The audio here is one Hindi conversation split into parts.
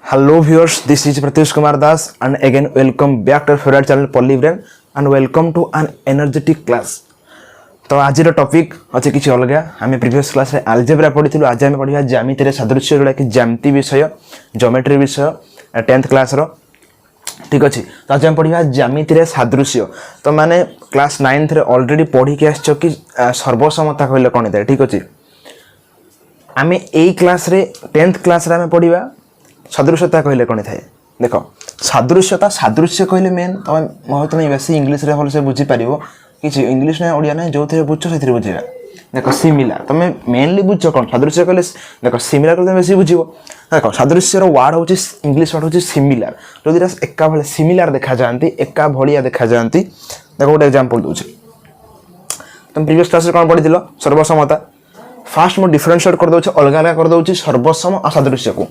Hello viewers, this is Pratish Kumar Das and again welcome back to our favorite channel Polybrain and welcome to an energetic class. तो आज टॉपिक अच्छे किसी अलग आम प्रीवियस क्लास रे अलजेब्रा पढ़ी आज आम पढ़ा ज्यामिति सादृश्य जोड़ा कि ज्यामिति विषय ज्योमेट्री विषय 10th क्लास रो ठीक अच्छे। तो आज आम पढ़ा ज्यामिति सादृश्य। तो माने क्लास 9th रे ऑलरेडी पढ़ी के आसछ कि सर्वसमता कहले कोन था ठीक अच्छे। आम ए क्लास रे 10th क्लास रे आम पढ़ा सदृश्यता कहले कौन थाए देख सादृश्यता सादृश्य कहले मेन तुम बेस इंग्लीश रे भलसे बुझी पार कि इंग्लीश ना ओडिया ना जो थे बुझ से बुझेगा देख सिमिलार तुम मेनली बुझ कौन सादृश्य कहले देख सिमिलार कहले बेस बुझ देख सादृश्यर वार्ड हूँ इंग्लीश वार्ड हूँ सिमिलार जो दुटा एका भाई सिमिलार देखा जाती एका भाया देखा जाती देख गोटे एग्जांपल दूसरी तुम प्रीवियस क्लास कौन पढ़ी सर्वसमता फास्ट मुझे डिफरेंशिएट कर दूसरी अलग अलग कर दूसरी सर्वसम और सादृश्य को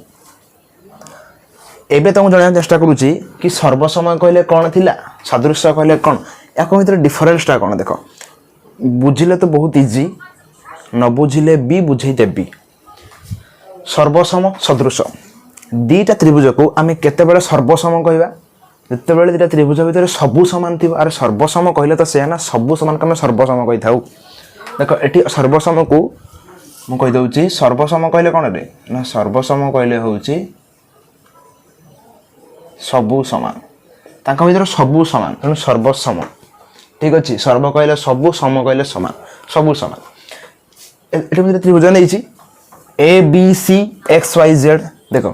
एबे तुमको जाना चेष्टा करुच्ची कि सर्वसमय कहले कौन थिला सादृश्य कहले कौन या भर डिफरेन्सटा कौन देख बुझिले तो बहुत इजी न बुझिले भी बुझे देवी सर्वसम सदृश दीटा त्रिभुज को आम केते सर्वसम कहवा जिते दीटा त्रिभुज भितर सबू सामान थी अरे सर्वसम कहले तो से ना सबू सामान को आम सर्वसम कही था देख ये सर्वसम को मुझे कहीदे सर्वसम कहले कौन रे ना सर्वसम कहले हूँ सबू सामान तांका भीतर सबू सामान तेणु सर्वसम ठीक अच्छे सर्व कहले सबू सम कहले समान सबू सामान ये त्रिभुज नहीं A B C X Y Z देख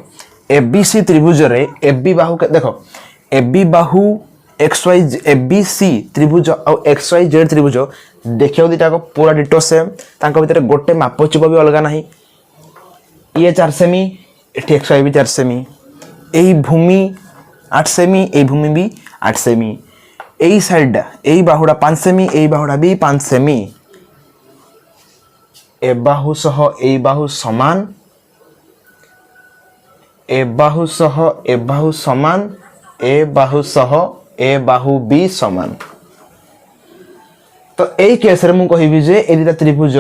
ए बी सी त्रिभुज रे ए बी बाहु देख ए बी बाहु X Y A B C त्रिभुज और एक्स वाई जेड त्रिभुज देखिए दीटा पूरा डिटो सेम तांका भीतर गोटे मापचुप भी अलग नहीं ये 4 सेमी एटी एक्स वाई भी 4 सेमी यही भूमि 8 सेमी ए भूमि भी 8 सेमी यही साइड यही बाहुड़ा 5 सेमी यही बाहुड़ा भी 5 सेमी ए बाहु सह ए बाहु समान ए बाहु सह ए बाहु समान ए बाहु सह ए बाहु भी समान। तो यही केस रे मु कहिबी जे ए दिटा त्रिभुज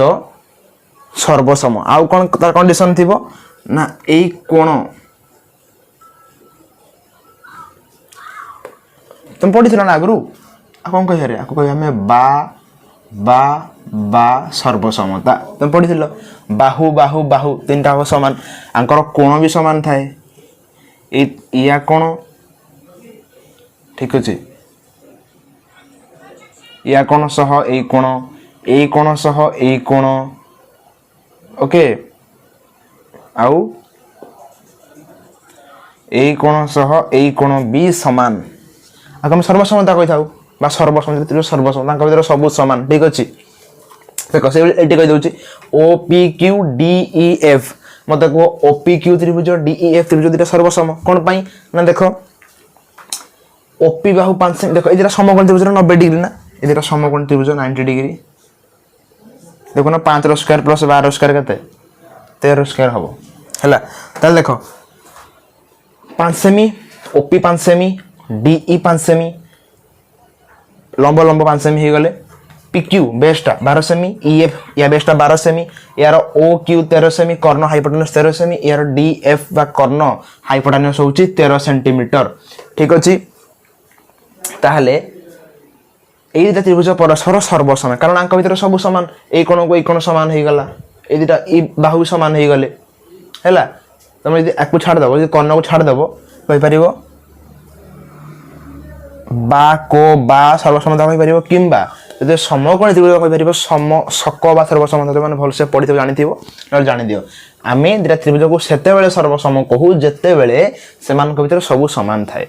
सर्वसम आउ कोन तार कंडीशन थिबो ना एई कोण तुम पढ़ी ना आगु कौन कह आपको कह बा बा बा सर्वसमता तुम पढ़ी बाहु बाहु बाहु तीन टा सामान आंकर कोण भी सामान थाए या कोण ठीक अच्छे या कोण सह ए कोण सह ए कोण ओके आउ ए कोण सह ए कोण भी समान आम सर्वसमता कही था सर्वसम सर्वसम भर सब सामान ठीक अच्छे देख से ये कहीदे O P Q D E F मत कह ओ पी क्यू त्रिभुज डी ई एफ त्रिभुज दुटा सर्वसम कौन पाई ना देख ओपी बाहु 5 सेमी देख ये समकोण त्रिभुज 90 डिग्री ना ये समकोण त्रिभुज 90 डिग्री देखो ना 5 स्क्वायर प्लस 12 स्क्वायर के 13 स्क्वायर हम है देख 5 सेमी ओपी 5 सेमी डीई 5 सेमी लंब लंब 5 सेमी हो गले पीक्यू बेस्टा 12 सेमी ईएफ या बेस्टा 12 सेमी यार ओ क्यू 13 सेमी कर्ण हाइपोटेनस 13 सेमी यार डीएफ बा कर्ण हाइपोटेनस होची 13 सेंटीमीटर ठीक अछि। ताहले एई दिटा त्रिभुज परस्पर सर्वसम कारण आंक भीतर सब समान ए कोण को ए कोण समान हो गला ए दिटा ई बाहु समान हो गले हैला तुम यदि आकु छाड़ दबो यदि कर्ण को छाड़ दबो कहि परिबो बा को बा सर्वसमता कहि परिबो किंबा जदि समकोण त्रिभुज कहि परिबो सम सक बा सर्वसमता माने भलसे पढिथो जानिथिबो न जानि दियो आमे दिटा त्रिभुज को सेते बेले सर्वसम कहू जेते बेले सेमान को भीतर सब समान थाए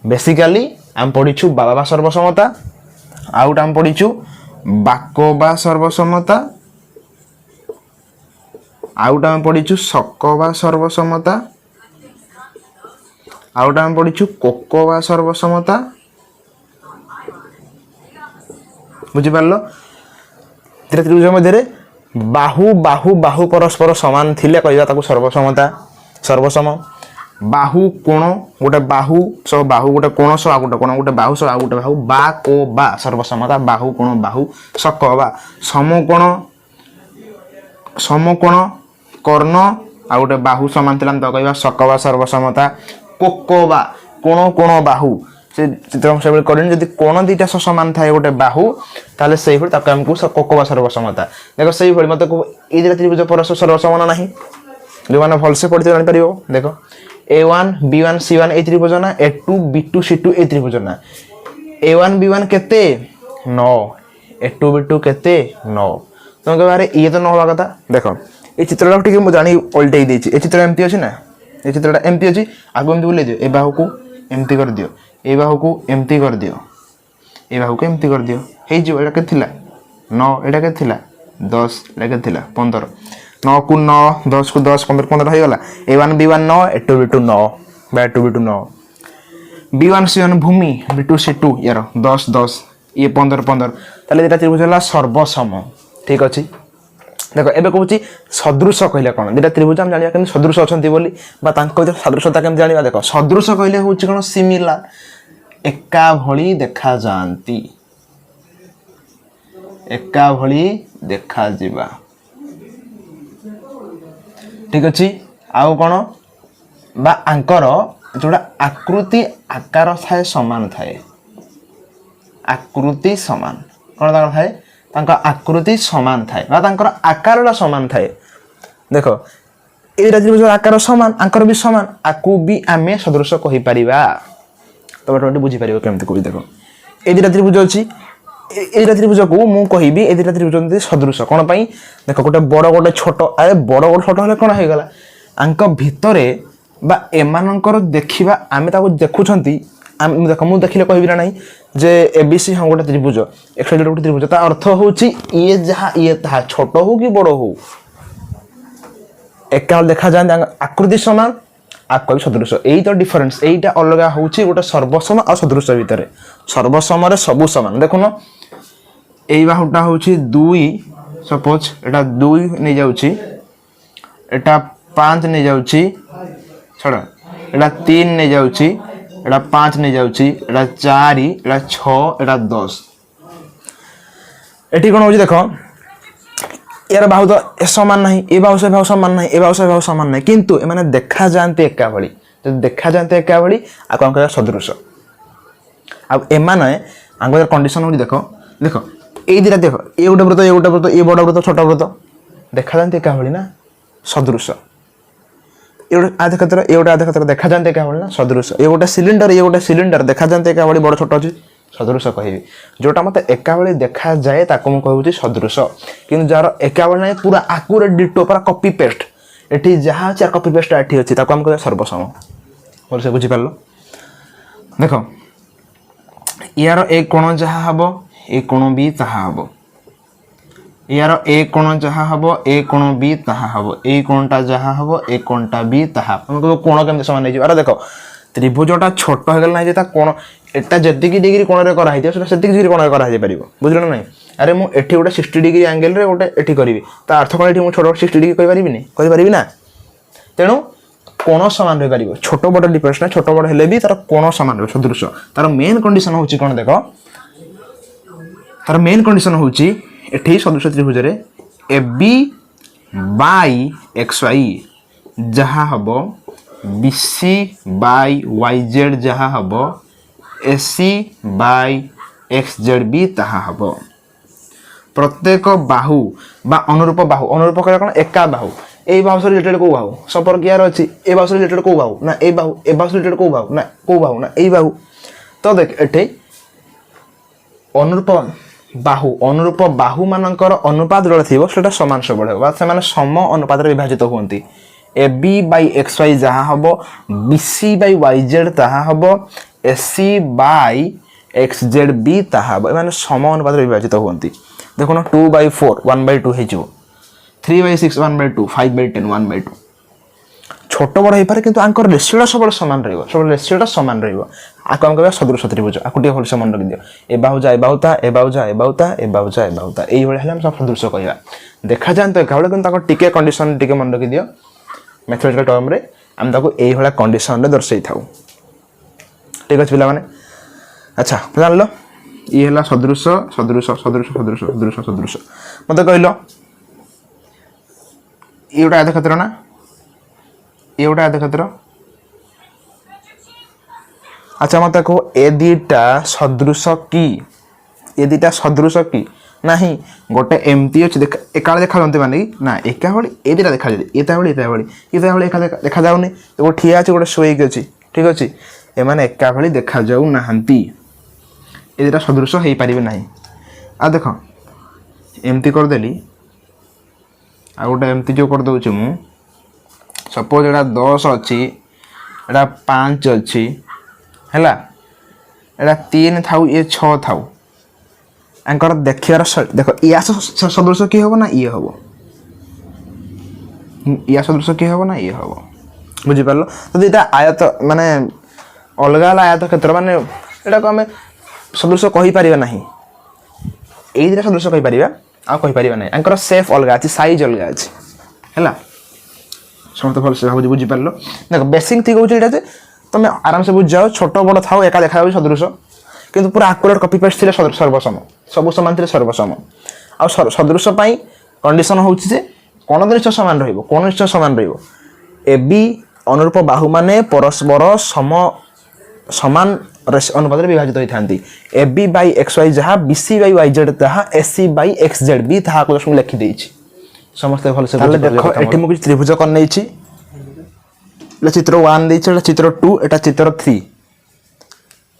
बेसिकली आम पढ़ीछु बाबा सर्वसमता आउट आम पढ़ीछु बाको बा सर्वसमता आउट आम पढ़ीछु सक बा सर्वसमता आउट आम पढ़ीछु कोको बा सर्वसमता बुझिपारलो त्रिभुज मध्य बाहु बाहु बाहु परस्पर समान थिले कहवा ताकू सर्वसमता सर्वसम बाहु कोण गोटे बाहु सह बाहु गोटे कोण सह गोटे कोण गोटे बाहु सह गोटे बाहु बा को बा सर्वसमता बाहु कोण बाहु सक बा समकोण कर्ण आ गोटे बाहु समान थिला तो कहबा सकवा सर्वसमता कोकोबा कोण कोण बाहु से चित्र से करें जदि कोण दीटा समान थाए गोटे बाहु ताले सेही भली ताको हमकु कोकोबा सर्वसमता देखो सेही भली मते को ए दिटा त्रिभुज परस्पर सर्वसमान नाही जो माने भल से पढ़ते जानि परिबो देखो A1 B1 C1 ए त्रिभुज ना A2 B2 C2 ए त्रिभुज ना A1 B1 केते 9 A2 B2 केते 9 तुम के बारे ये तो न होवा कथा देखो ए चित्रटा टिके मु जानि उल्टेई देछि ए चित्र एम्ति अछि ना ए चित्रटा एम्ति अछि आगु एम्ति बुले दियो ए बाहु को एम्ति कर दियो ए बाहु को एम्ति कर दियो ए बाहु को एम्ति कर दियो हे जो एटा के थिला 9 एटा के थिला 10 एटा के थिला 15 9 को 9 10 को 10 15 15 हो गला A1 B1 9 A2 B2 9 B2 B2 9 B1 C1 भूमि B2 C2 यार 10 10 ये 15 15 ताले एटा त्रिभुज हला सर्वसम ठीक अछि देखो एबे कहूची सदृश कहले कोन दिटा त्रिभुज हम जानिया कि सदृश अछंती बोली बा तांको सदृशता केम जानिबा देखो सदृश कहले होची कोन सिमिलर एका भली देखा जानती एका भली देखा जिबा ठीक अछि आउ कोन बा आंकर जोडा आकृति आकार थाए समान थाए आकृति समान कोन दार थाए तांका आकृति समान थाए बा तांकर आकारला समान थाए देखो ए त्रिभुज आकार समान आंकर भी समान आकु भी आमे सदृश कहि परिबा तो बट बुझी परिबो केमते कोइ देखो ए दिटा त्रिभुज अछि ए त्रिभुज को मु कहिबी ए दिटा त्रिभुज सदृश कोन पई देखो गोटे बड़ गोटे छोट अरे बड़ गोटे छोट हले कोन हे गला आंक भितरे बा एमानकर देखिबा आमे ताको देखुछंती आम देखो मु देखिले कहबी ना नहीं जे एबीसी हम गोटे त्रिभुज एक्सोइड गोटे त्रिभुज ता अर्थ होची ये जहा ये ता छोट हो कि बड़ हो एकाल देखा जान आकृति समान आको सदृश एई तो डिफरेंस एईटा अलगा होची गोटे सर्वसम आ सदृश भितरे सर्वसम रे सब समान देखो न एई बाहुटा होची 2 सपोज एटा 2 नै जाउची एटा 5 नै जाउची छडा एटा 3 नै जाउची एटा 5 नै जाउची एटा 4 एटा 6 एटा 10 एठी कोन होची देखो यार बाहु तो समान नहीं ए बाहु से बाहु समान नहीं ए बाहु से बाहु समान नहीं किंतु ए माने देखा जानते एका भली तो देखा जानते एका भली आ कोन कर सदृश अब ए माने आंगर कंडीशन होडी देखो देखो ए दिरा देखो ए गोटे वृत्त ए गोटे वृत्त ए बड़ वृत्त छोटा वृत्त देखा जानते एका भली ना सदृश ए गोटे आधे क्षेत्र ए गोटे आधे क्षेत्र देखा जानते एका भली ना सदृश ए गोटे सिलिंडर देखा जानते एका भली बड़ छोटा अछि सदृश कहबी जोटा मते एका बेले देखा जाए ताको म कहउची सदृश किंतु जार एका बेले नै पूरा एक्यूरेट डिटो पूरा कॉपी पेस्ट एठी जहा चार कॉपी पेस्ट एठी अछि ताको हम कहय सर्वसम और से बुझी पालो देखो यार एक कोण जहा हबो एक कोण बी तहा हबो यार एक कोण जहा हबो एक कोण बी तहा हबो एक कोणटा जहा हबो एक कोणटा बी तहा हम को कोण केमते समान नै अरे देखो त्रिभुजटा छोट हो गेल नै जे ता कोण एटा जति की डिग्री कोण रे करा हिते सेति डिग्री कोण रे करा हे परिबो बुझलो नै अरे मु एठी गोटे 60 डिग्री एंगल रे गोटे एठी करबी ता अर्थ कोन एठी मु छोट 60 डिग्री कहि परिबी ना तेनु कोण समान रे परिबो छोट बड़ डिफरेंस ना छोट बड़ हेले भी तार कोण समान रे सदृश तार मेन कंडीशन होची कोन देखो तार मेन कंडीशन होची एठी सदृश त्रिभुज रे AB बाय XY जहा हबो BC बाय YZ जहा हबो AC बाय XZB तहा हबो प्रत्येक बाहु बा अनुरूप करे कोन एका बाहु ए बाहु से रिलेटेड को बाहु संपर्क यार अछि ए बाहु से रिलेटेड को बाहु ना ए बाहु से रिलेटेड को बाहु ना ए बाहु तो देख एठे अनुरूप बाहु मानकर अनुपात जळ थिबो सेटा समान सबळ हेबो बा से माने सम अनुपात रे विभाजित होंती AB बाय XY जहा हबो BC बाय YZ तहा हबो AC बाय XZB तहा हबो माने सम अनुपात रे विभाजित होंती देखो ना 2/4 1/2 हे जो 3/6 1/2 5/10 1/2 छोट बड़ हे पारे किंतु आंकर रेशियोटा सब समान रहइबो सब रेशियोटा समान रहइबो आको हम कहबा सदृश त्रिभुज आकुटी होल से मन रख दियो ए बाहु जा ए बाहुता ए बाहु जा ए बाहुता ए बाहु जा ए बाहुता एई होले हम सब सदृश कहबा देखा जानतो कावले किंतु ताको टिके कंडीशन टिके मन रख दियो मैथमेटिकल टर्म रे हम ताको एई होला कंडीशन रे दर्शाई थाउ ठीक अछि पिला माने अच्छा जान लो ये हला सदृश सदृश सदृश सदृश सदृश सदृश मते कहलो ये गोटे आधा क्षेत्र ना ये गोटे आयत क्षेत्र। अच्छा मत कह ए दुटा सदृश कि ये दुटा सदृश कि नहीं गोटे एमती अच्छे एका देखा माने ना एका भाई ये दुटा देखा एता भाई एता भाई एता भाई देखा जाऊनी तो गोटे ठिया अच्छे गोटे शोक अच्छी ठीक अच्छे एमाने एका भाई देखा जाऊ नाहंती ये दुटा सदृश हो पारे ना। आ देख एमती करदेली आ गोटे एमती जो करदे मु सपोज एटा 10 अच्छी एटा 5 अच्छी है एटा 3 थाउ ये 6 थाउ एंकर देखार देख या सदृश किए हम ना ये हम या सदृश किए हम ना ये हम बुझिपार तो यहाँ आयत माने अलग अलग आयत क्षेत्र माने एटा को आम सदृश कहीपर ना ये सदृश कहीपर आईपर ना एंकर सेफ अलग अच्छी साइज अलग अच्छी है समस्त भल से भाव बुझिपार देख बेसिक थी कौन ये तुम आराम से बुझ जाओ छोट बड़ था एका देखा सदृश किंतु पूरा आकुरेट कपी पेस्ट थे सर्वसम सब सामान थे सर्वसम आ सदृश कंडीशन हूँ कौन जिन सामान कौन जिन सामान ए बी अनुरूप बाहु माने परस्पर सामान अनुपात विभाजित होता A B by X Y जहाँ B C by Y Z ताहा A C by X Z B ताहा लिखिदे समस्ते भल से देख ये मुझे त्रिभुज कर नहीं चित्र 1 देटा चित्र 2 एटा चित्र 3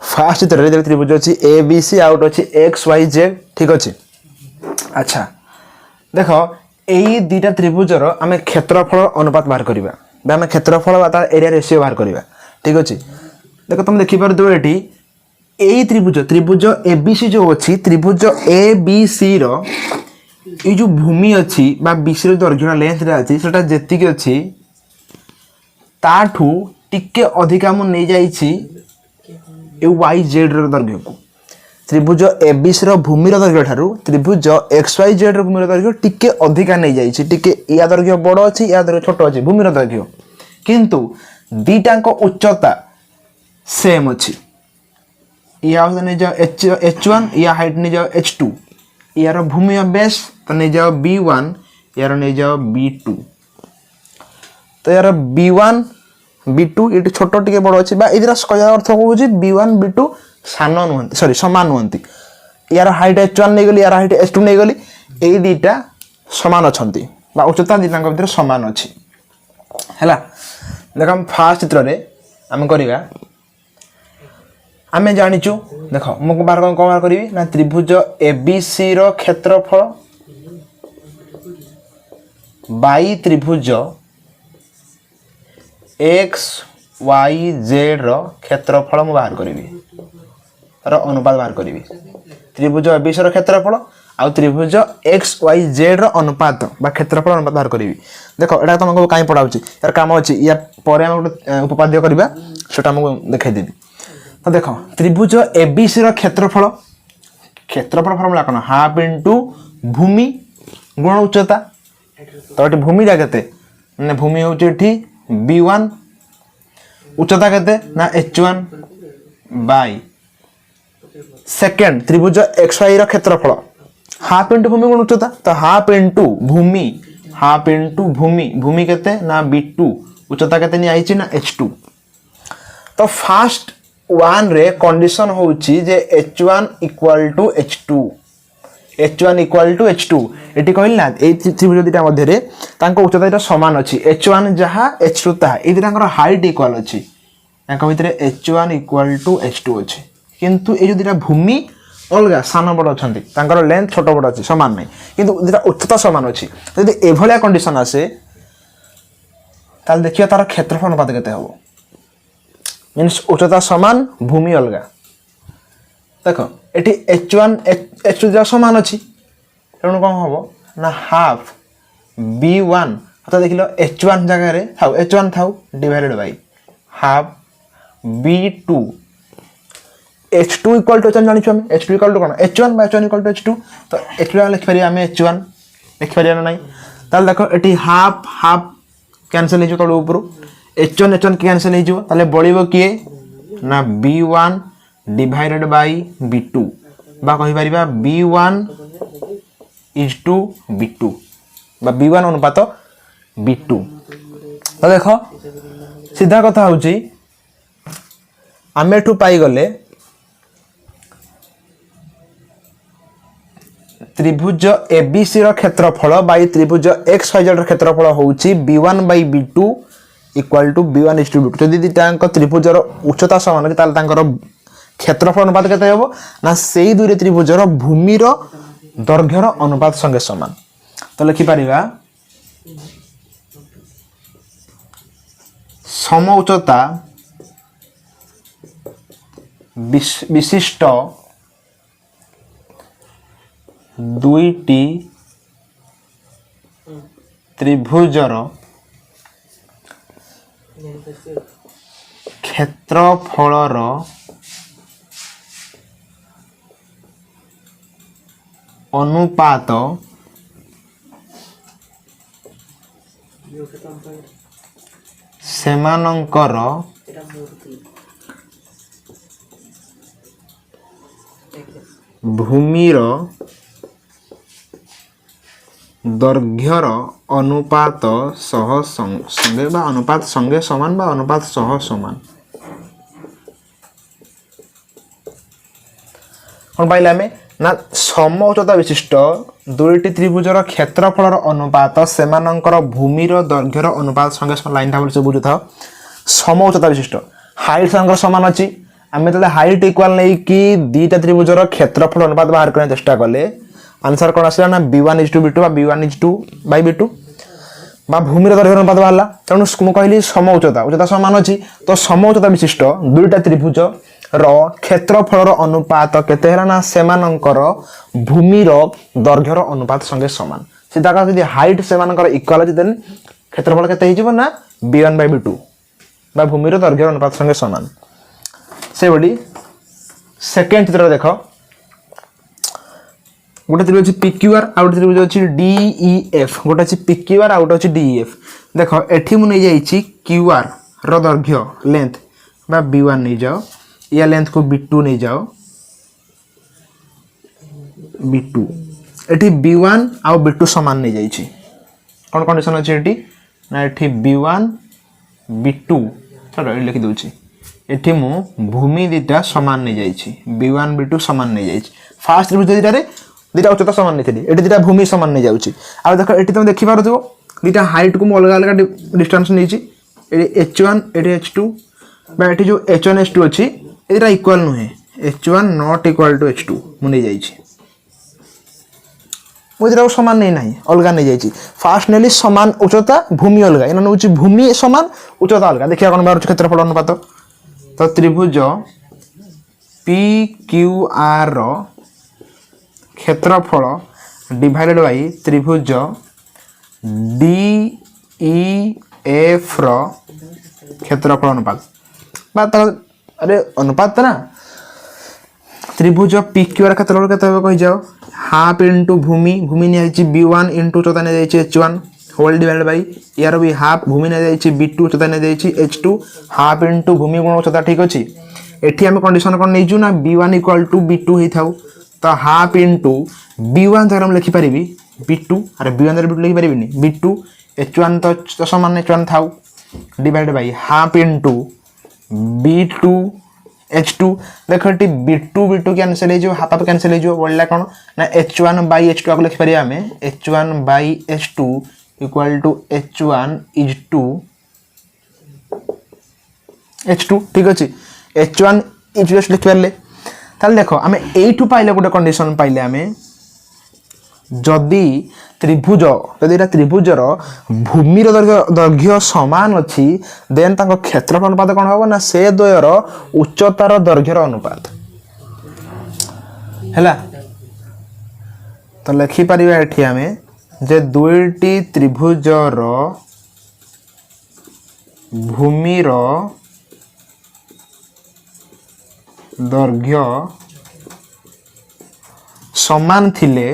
फास्ट चित्र त्रिभुज अच्छी ए बी सी आउट अच्छी एक्स वाई जेड ठीक अच्छे। अच्छा देख यही दुटा त्रिभुजर आम क्षेत्रफल अनुपात बाहर करवा आम क्षेत्रफल एरिया रेशियो बाहर करवा ठीक अच्छे। देख तुम देखिपार ये यही त्रिभुज त्रिभुज ए बी सी जो अच्छी त्रिभुज ए बी सी रो जो भूमि अच्छी विषय दैर्घ्य लेंथ अच्छी से जी अच्छी ताठू टिके अधिका मु नहीं जाइए वाई जेड दैर्घ्य को त्रिभुज ए बी सी भूमि दैर्घ्य ठारू त्रिभुज एक्स वाई जेड भूमि दैर्घ्य टिके अधिका नहीं जाइए टिके या दैर्घ्य बड़ अच्छी या दैर्घ्य छोट अच्छी भूमि दैर्घ्य किंतु दीटाक उच्चता सेम अच्छी या नहीं जाओ H1 या हाइट नहीं जाओ H2 यार भूमि बेस तो नहीं जाओ B1 यार नहीं जाओ B2 तो यार B1 B2 ये छोट टे बड़ अच्छे कहर अर्थ कौन B1 B2 सान नुहति सॉरी सामान नुहति यार हाइट H1 नहीं गली यार हाइट H2 नहीं गली ये दुटा सामान अच्छा उच्चता दुटा भर सामान अच्छी है। देख हम फास्ट चित्र में आम करवा आम जाचु देख मुझे बाहर कौन बाहर करी ना त्रिभुज ए बी सी रो क्षेत्रफल बाई त्रिभुज एक्स वाई जेड रो क्षेत्रफल मु बाहर करी तार अनुपात बाहर करी त्रिभुज ए बी सी रो क्षेत्रफल आ त्रिभुज एक्स वाई जेड रो अनुपात बा क्षेत्रफल अनुपात बाहर करी देख एटा तुमको कहीं पढ़ाऊँ यार कम अच्छी या पर गोटे उपपाद्य करवा सेटा मुझे देखदेवी। तो देख त्रिभुज ए बी सी रो क्षेत्रफल फर्मुला कौन हाफ इंटू भूमि गुण उच्चता तो ये भूमिटा के भूमि हूँ B1 उच्चता के ना H1 बाय सेकेंड त्रिभुज एक्स वाई रो क्षेत्रफल हाफ इंटू भूमि गुण उच्चता तो हाफ इंटू भूमि भूमि के ना B2 उच्चता के आई ना H2 तो फास्ट 1 रे कंडीशन होउची जे H1 equal to H2 eighty कहली ना ए त्रिभुज दुटा मध्य रे तांको उच्चता दुटा समान अछि H1 जहा H2 ताहा ए दुटांकर हाइट इक्वल अछि तांको भितरे H1 इक्वल टू H2 अछि किंतु ए जो दुटा भूमि अलगा सान बड़ अछंती तांकर लेंथ छोट बड़ अछि समान नै किंतु दुटा उच्चता समान अछि यदि एभलिया कंडीशन आसे ताल देखियो तार क्षेत्रफल अनुपात केते हबो मीन्स उच्चता समान भूमि अलग देख ये H1 H2 सामान अच्छी तेणु कौन हम ना हाफ B1 अर्थात देख लो H1 जगह H1 था divided by half B2 H2 equal to H1 जानी छुआ H2 इक्वल टू कौन H1 bye H1 equal to H2 तो H2 लिख पारिया हमें H1 लिख पारिया ना ताल देखो ये हाफ हाफ कैंसिल हो तल ऊपर H1 H1 कैंसिल हो ताले बळिबो किए ना B1 डिवाइडेड बाय B2 बा कहि परिबा B1 इज टू B2 बा B1 अनुपात B2 तो देखो सीधा कथा हूँ आम एठू पाईगले त्रिभुज एबीसी क्षेत्रफल बाई त्रिभुज एक्स वाई जेड क्षेत्रफल होउची b1 by b2 equal to b1 is to b2 जदि दिटांक त्रिभुजर उच्चता समान अछि ताल तांकर क्षेत्रफल अनुपात केते हेबो ना सेही दुई त्रिभुजर भूमिर दैर्घ्यर अनुपात संगे समान तो लिखि परिबा सम उच्चता विशिष्ट दुईटी त्रिभुजर क्षेत्रफलर अनुपात सेमानंकर भूमिर दैर्घ्यर अनुपात सह संगे बा अनुपात संगे समान बा अनुपात सह समान कौन पाइले आमे ना सम उच्चता विशिष्ट दुईटी त्रिभुजर क्षेत्रफलर अनुपात सेमानंकर भूमिर दैर्घ्यर अनुपात संगे लाइन टा से बुझुथा सम उच्चता विशिष्ट हाइट संग समान अछि आमे तले हाइट इक्वल नै कि दीटा त्रिभुजर क्षेत्रफल अनुपात बाहर करने चेष्टा कले आंसर कौन आसला ना b1 is to b2 बा b1 is to by b2 बा भूमिर दैर्घ्य अनुपात बाहरला तेणु मु कहली सम उच्चता समान अछि तो सम उच्चता विशिष्ट दुईटा त्रिभुज रो क्षेत्रफलर अनुपात केते हेला ना सेमानंकर भूमिर दैर्घ्यर अनुपात संगे समान सीधा का यदि हाइट सेमानंकर इक्वल अछि देन क्षेत्रफल केते हिजिबो ना b1 by b2 बा भूमिर दैर्घ्यर अनुपात संगे समान से बडी सेकंड चित्र देखो गोटे त्रिभुज अछि PQR आ गोटे त्रिभुज अछि DEF गोटे अछि PQR आ गोटे अछि DEF देखो एठी मु नै जाईछि QR रो दैर्घ्य लेंथ बा B1 नै जाओ या लेंथ को B2 नै जाओ B2 एठी B1 आ B2 समान नै जाईछि कोन कंडीशन अछि एठी ना एठी B1 B2 चलो लिखि दोछि एठी मु भूमि दिटा समान नै जाईछि B1 B2 समान नै जाईछि फास्ट त्रिभुज दिटा रे दिटा उच्चता समान नै थली एठी दिटा भूमि समान नै जाउछि आ देखो एठी तुम देखि पारथो दिटा हाइट को मु अलग अलग डिस्टेंस नैछि एठी h1 एठी h2 बा एठी जो h1 h2 अछि एटा इक्वल नहे h1 not equal to h2 मु नै जाईछि मुदिरा समान नै नाही अलगा नै जाईछि फास्ट नेली समान उच्चता भूमि अलगा एना नउछि भूमि समान उच्चता अलगा देखिया कोन बार क्षेत्रफल अनुपात तो त्रिभुज PQR रो क्षेत्रफल डिवाइडेड बाई त्रिभुज DEF रो क्षेत्रफल अनुपात बात अरे अनुपात ना त्रिभुज PQR क्षेत्रफल केते होबो कहि जाओ हाफ इनटू भूमि भूमि ने जाईछि B1 इनटू चता ने जाईछि h1 होल डिवाइडेड बाई यार भी हाफ भूमि ने जाईछि B2 चता ने जाईछि h2 हाफ इनटू भूमि गुण चता ठीक अछि एठी हम कंडीशन कोन नै छु ना B1 इक्वल टू B2 हे थाउ तो हाफ इनटू B1 जरा हम लिखि परिबी B2 अरे B1 जरा B2 लिखि परिबिनी B2 h1 तो समान h1 थाउ divided by half into B2 h2 देखो टी b2 b2 कैंसिल हे जो हाफ हाफ कैंसिल हे जो बोलला कोन ना h1 by h2 को लिख परिया हमें h1 by h2 equal to h1 is to h2 ठीक अछि h1 is just लिख परले ताल देखो हमें एठू पाइले गोटे कंडीशन पाइले हमें जदि त्रिभुज यदि एटा त्रिभुजर भूमिर दैर्घ्य समान अछि देन तांको क्षेत्रफल अनुपात कोन होबो ना से द्वयर उच्चतार दैर्घ्यर अनुपात हैला तो लिखि परिबा एठी हमें जे दुईटी त्रिभुजर भूमिर दैर्घ्य समान थिले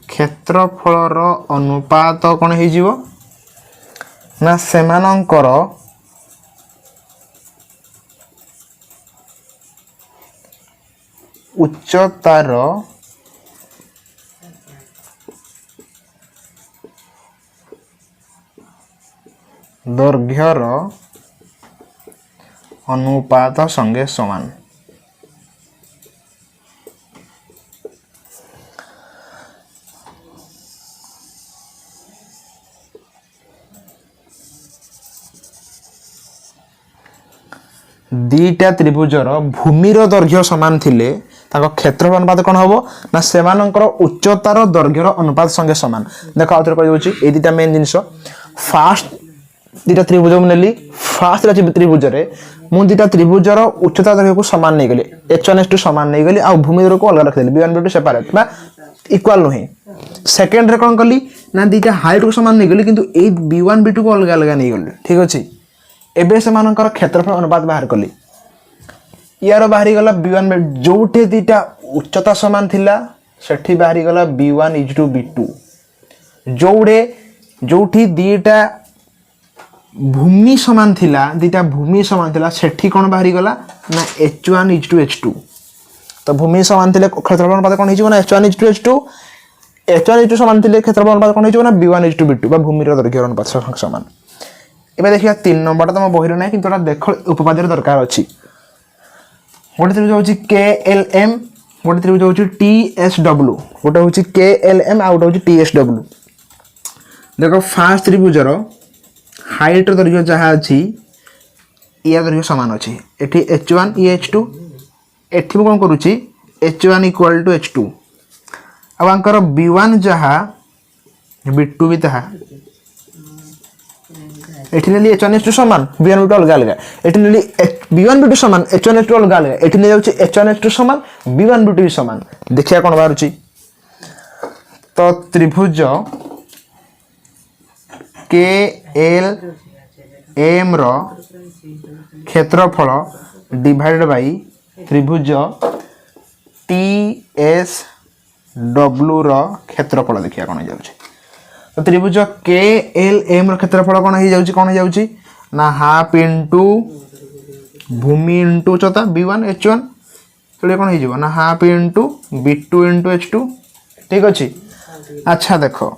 क्षेत्रफलर अनुपात कोन हे जीवो ना सेमानंकर उच्चतार ଦୈର୍ଘ୍ୟର ଅନୁପାତ संगे समान। दीटा त्रिभुजर भूमिर दैर्घ्य समान थिले ताको क्षेत्रफल अनुपात कौन हम ना सेमानंकर उच्चतार दैर्घ्यर अनुपात संगे समान। देख आउथरे कहि होची ए दीटा मेन जिंस फास्ट दीटा त्रिभुज नेली फास्ट त्रिभुज रे मु दीटा त्रिभुजर उच्चता दैर्घ्य को समान नहीं गली h1 समान नहीं गली आ भूमि दैर्घ्य को अलग रख देली b1 b2 सेपरेट बा इक्वल नहीं। सेकंड रे कोन कली ना दीटा हाइट को समान नहीं गली किंतु ए b1 b2 को अलग अलग नहीं गली ठीक अछि। एबे से मानकर क्षेत्रफल अनुपात बाहर कली यार बाहरी गला b1 जोठे दीटा उच्चता समान थिला सेठी बाहरी गला b1 = b2 जोड़े जोठी दीटा भूमि समान थिला दीटा भूमि समान थिला सेठी कोन बाहरी गला ना h1 = h2 तो भूमि समान थिले क्षेत्रफल अनुपात कोन हिजो ना h1 = h2 h1 h2 समान थिले क्षेत्रफल अनुपात कोन हिजो ना b1 = b2 बा भूमिर दैर्घ्य अनुपात समान। एबे देखिया 3 नंबर तम बहिर नै किंतु देख उपपाद्य दरकार अछि। गोटे त्रिभुज होची KLM गोटे त्रिभुज होची TSW गोटे होची KLM आ गोटे होची TSW। देखो फास्ट त्रिभुजर हाइट दैर्घ्य जहा अछि या दैर्घ्य समान अछि एठी h1 ये h2 एठी कोन करूची h1 = h2 अब अंकर b1 जहा b2 भी तहा एठी नेली h1 h2 समान b1 b2 अलग अलग एठी नेली b1 b2 समान h1 h2 अलग अलग एठी ने जाउची h1 h2 समान b1 b2 भी समान। देखिया कोन बारुची तो त्रिभुज KLM रो क्षेत्रफल डिवाइडेड बाय त्रिभुज TSW रो क्षेत्रफल देखिया कोन जाउची तो त्रिभुज KLM रो क्षेत्रफल कोन हो जाउची ना हाफ इनटू भूमि इनटू उच्चता b1 h1 तो कोन हो ना half into b2 into h2 ठीक अछि। अच्छा देखो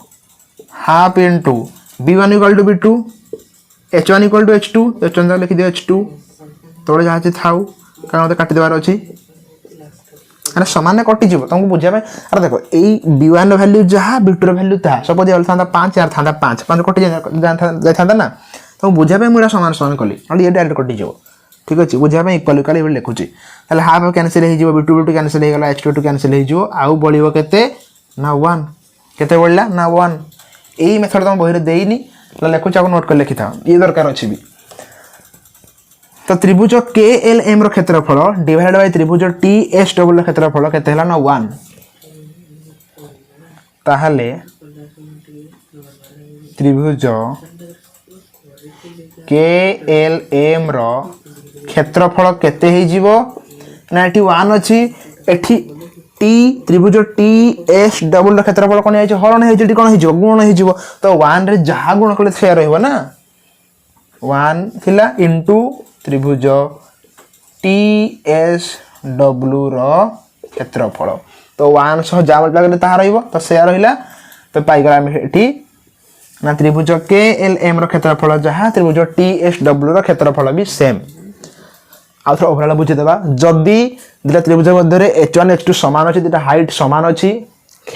half into b1 = b2 h1 = h2 h1 लिखि दियो h2 तोड़े जहाँ थाउ कारण मत काटी देबार अछि अरे समान कटि जीव तुमको बुझिया अरे देखो यही b1 वैल्यू जहाँ b2 वैल्यू था सपोज था 5 यार था 5 5 कटि जाता ना तुमको बुझिया मुझे समान समान कली ना ये डायरेक्ट कटि जीव ठीक अच्छे बुझिया इक्वल इक्वल लिखुची ताले हाफ कैंसिल हो b2 b2 कैंसिल हो गला h2 कैंसिल हो आउ बढ़िबो केते ना 1 केते बढ़ला ना 1 यही मेथड तुम बहिरे देइनी लिखुच नोट कर लिखि था ये दरकार अच्छी भी। तो त्रिभुज KLM रो क्षेत्रफल डिवाइडेड बाय त्रिभुज TSW रो क्षेत्रफल केते हला ना 1 ताहले त्रिभुज KLM रो क्षेत्रफल केते हे जीवो ना एठी 1 अछि एठी T त्रिभुज TSW रो क्षेत्रफल कोन हे हरण हे जेटी कोन हे गुण हे जीवो तो 1 रे जहा गुण कले फेयर रहबो ना 1 थिला इनटू त्रिभुज TSW रो क्षेत्रफल तो 1 सह जा मल्टीप्लाई ताहा रहइबो तो शेयर रहिला तो पाई गला हम एठी ना त्रिभुज KLM रो क्षेत्रफल जहा त्रिभुज TSW रो क्षेत्रफल भी सेम। आ थोड़ा ओवरऑल बुझे देबा जदी दिला त्रिभुज मध्य रे h1 h2 समान अछि दिटा हाइट समान अछि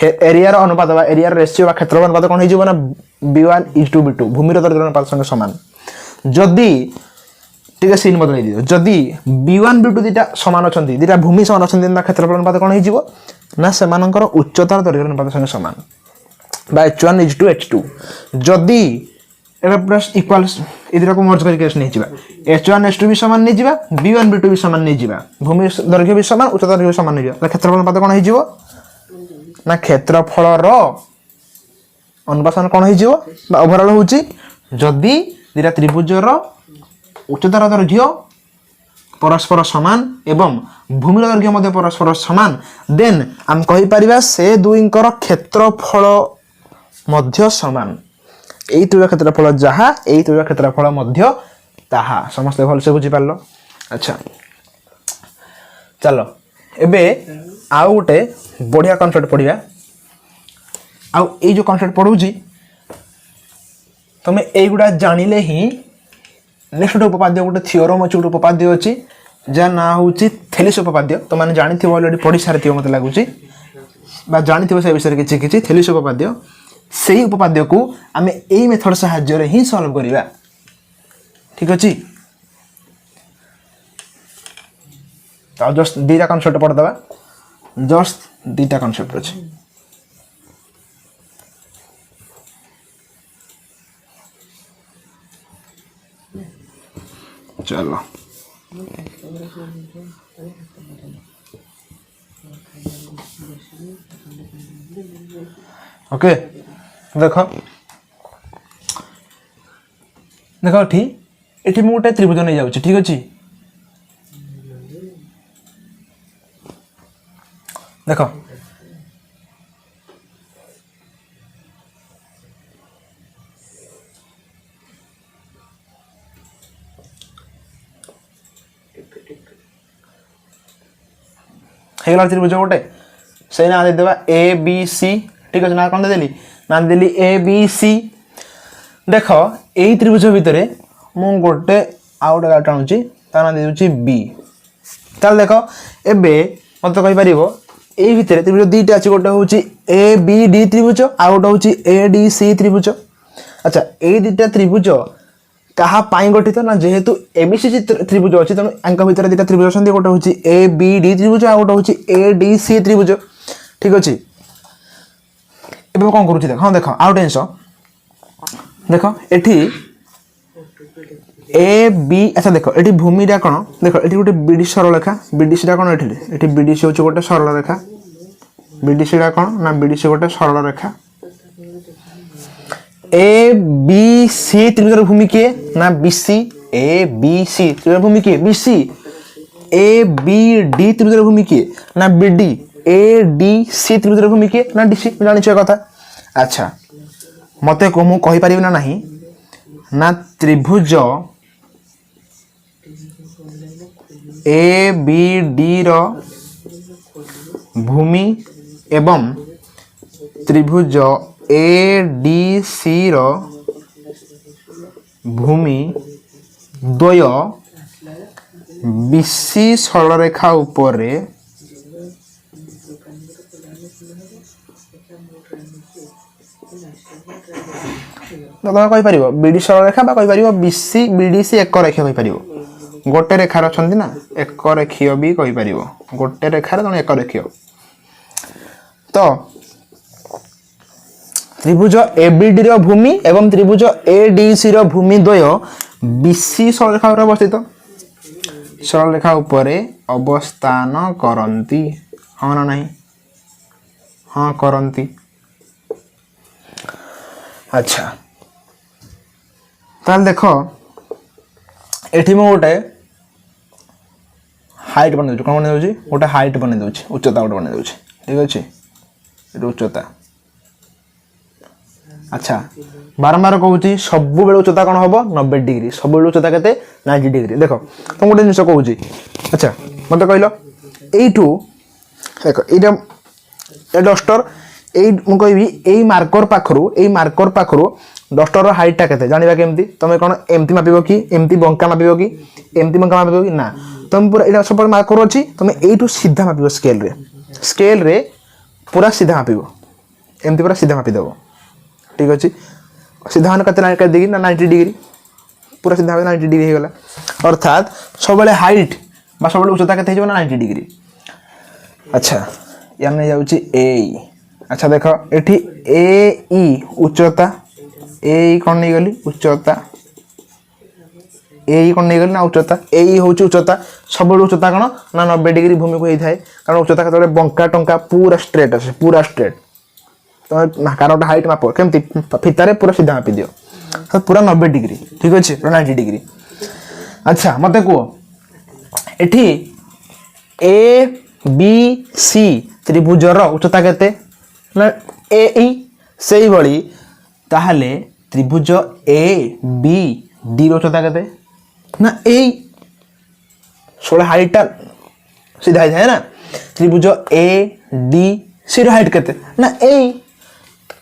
एरिया रो अनुपात बा एरिया रो रेशियो बा क्षेत्रफल अनुपात कोन हिजो ना b1 = b2 भूमि रो दैर्घ्य अनुपात संगे समान। जदी ठीक है सीन बदल दियो जदी b1 b2 दिटा समान अछंती दिटा भूमि समान अछंती ना क्षेत्रफल अनुपात कोन हिजो ना सेमानकर उच्चतार दैर्घ्य अनुपात संगे समान बा h1 = h2 जदी एबे प्लस इक्वल इधर को मर्ज करके नहीं जीवा h1 h2 भी समान नहीं जीवा b1 b2 भी समान नहीं जीवा भूमि दैर्घ्य भी समान उच्चता दैर्घ्य भी समान नहीं जीवा क्षेत्रफल अनुपात कोन हिजो ना क्षेत्रफल रो अनुपात कोन हिजो बा ओवरऑल होची जदी दिटा त्रिभुज रो उच्चतार दैर्घ्य परस्पर समान एवं भूमि दैर्घ्य मध्य परस्पर समान देन हम कहि परिबा से दुइंकर क्षेत्रफल मध्य समान एई तुरा क्षेत्रफल जहा एई तुरा क्षेत्रफल मध्य ताहा समस्त भल से बुझी पारलो। अच्छा चलो एबे आउ गोटे बढ़िया कॉन्सेप्ट पढ़िया आउ एई जो कॉन्सेप्ट पढुची तमे एई गुडा जानिले ही नेक्स्ट गोटे उपपाद्य गोटे थियोरम अच्छी गोटे उपपाद्य अच्छी जहाँ ना हूँ थेलिस उपपाद्य तो मैंने जानी अलरेडी पढ़ी सारी मत लगुच जानी से विषय किसी किसी थेलिस उपपाद्य से ही उपपाद्य को आम यही मेथड साहाय्य ही सल्व करवा ठीक अच्छे तो जस्ट दीटा कनसेप्ट पढ़दे जस्ट दीटा कनसेप्ट अच्छे चलो ओके देख देख ये गोटे त्रिभुज नहीं जाऊँ ठीक अच्छे देख हेगला त्रिभुज गोटे से ना देदेबा ए बी सी ठीक अच्छे ना कौन देली ना देली ए बी सी देख यही त्रिभुज भितर मु गोटे आउ गोटे गाड़ी टाणुची ता ना दे बी ताल देख एबे मत कहीपर ये भितर त्रिभुज दुईटा अच्छे गोटे हूँ ए बी डी त्रिभुज आउ गोटे हूँ ए डी सी त्रिभुज अच्छा ये दुईटा त्रिभुज कहा गठित ना जेहेतु एबीसी त्रिभुज अच्छी तेणु या भितर दुटा त्रिभुज अच्छा गोटे हूँ ए बी डी त्रिभुज आ गोटे हूँ ए डी सी त्रिभुज ठीक अच्छे एवं कौन करुँच देख हाँ देख आउ गोटे जिन देख एटी ए बी अच्छा देख ये भूमिटा कौन देख ये गोटे बीडीसी सरलरेखा बीडीसी कौन ये बीडीसी हूँ गोटे सरलरेखा बीडीसी कौन ना बीडीसी गोटे सरलरेखा ए बी सी त्रिभुज भूमि किए ना बीसी ए बी सी त्रिभुज भूमि किए बीसी ए बी डी त्रिभुज भूमि किए ना बीडी ए डी सी त्रिभुज भूमि किए ना डीसी जानी कथा अच्छा मते को मु कहि परिबि ना नहीं ना त्रिभुज ए बी डी रो भूमि एवं त्रिभुज ए डी सी रो भूमि द्वय बीसी सरलरेखा उपरे कहीपर बीडी सरलरेखा कहीपर बीसी बीडीसी एक रेखीय कहीपर गोटे रेखार अच्छा ना एक रेखीय भी कहीपर गोटे रेखार तेणु एक रेखीय तो त्रिभुज एबीडी रो भूमि एवं त्रिभुज एडीसी रो भूमि द्वय बीसी सरलरेखा अवस्थित सरलरेखा उपरे अवस्थान करती हाँ ना नहीं हाँ करती अच्छा ताल देख एठी मु गोटे हाइट बन कौन बन दूसरी गोटे हाइट बन दूसरी उच्चता गोटे बन दूसरी ठीक अच्छे उच्चता अच्छा बारंबार कहूँ सब बेले उच्चता कौन हम 90 डिग्री सब बेले उच्चता के 90 डिग्री देख तुम गोटे जिन कहूँ अच्छा मत कहल यू देख ये डस्टर यही कहि मार्कर पाखर डस्टर हाइटा के जानवा केमती तुम कौन एमती मापिब कि एमती बंका मापिब कि एमती बंका मापिब कि ना तुम पूरा यहाँ सब मार्कर अच्छी तुम यू सीधा मापिब स्केल रे पूरा सीधा मापिब एमती पूरा सीधा मापिदेव ठीक अच्छे सीधा मैंने कते डिग्री ना 90 डिग्री पूरा सीधा 90 डिग्री हो गला अर्थात सब हाइट बा सब उच्चता के ना 90 डिग्री अच्छा या नहीं जाऊँगी ए अच्छा देख ये ए ई उच्चता ए कौन नहीं गली उच्चता ए कौन नहीं गली ना उच्चता ए हूँ उच्चता सब उच्चता कौन ना 90 डिग्री भूमि को होता है कारण उच्चता के बंका टंका पूरा स्ट्रेट आसे पूरा स्ट्रेट तो कार गोटे हाइट माप केमती फितारे पूरा सीधा मापी दियो तो पूरा 90 डिग्री ठीक अच्छे पूरा 90 डिग्री अच्छा मत कह एठी ए बी सी त्रिभुजर उच्चता केते ना ए ई से भली ताहले त्रिभुज ए बी डी उच्चता केते ना ए सोलह हाइटा सीधा है ना त्रिभुज ए डी सी हाइट केते ना ए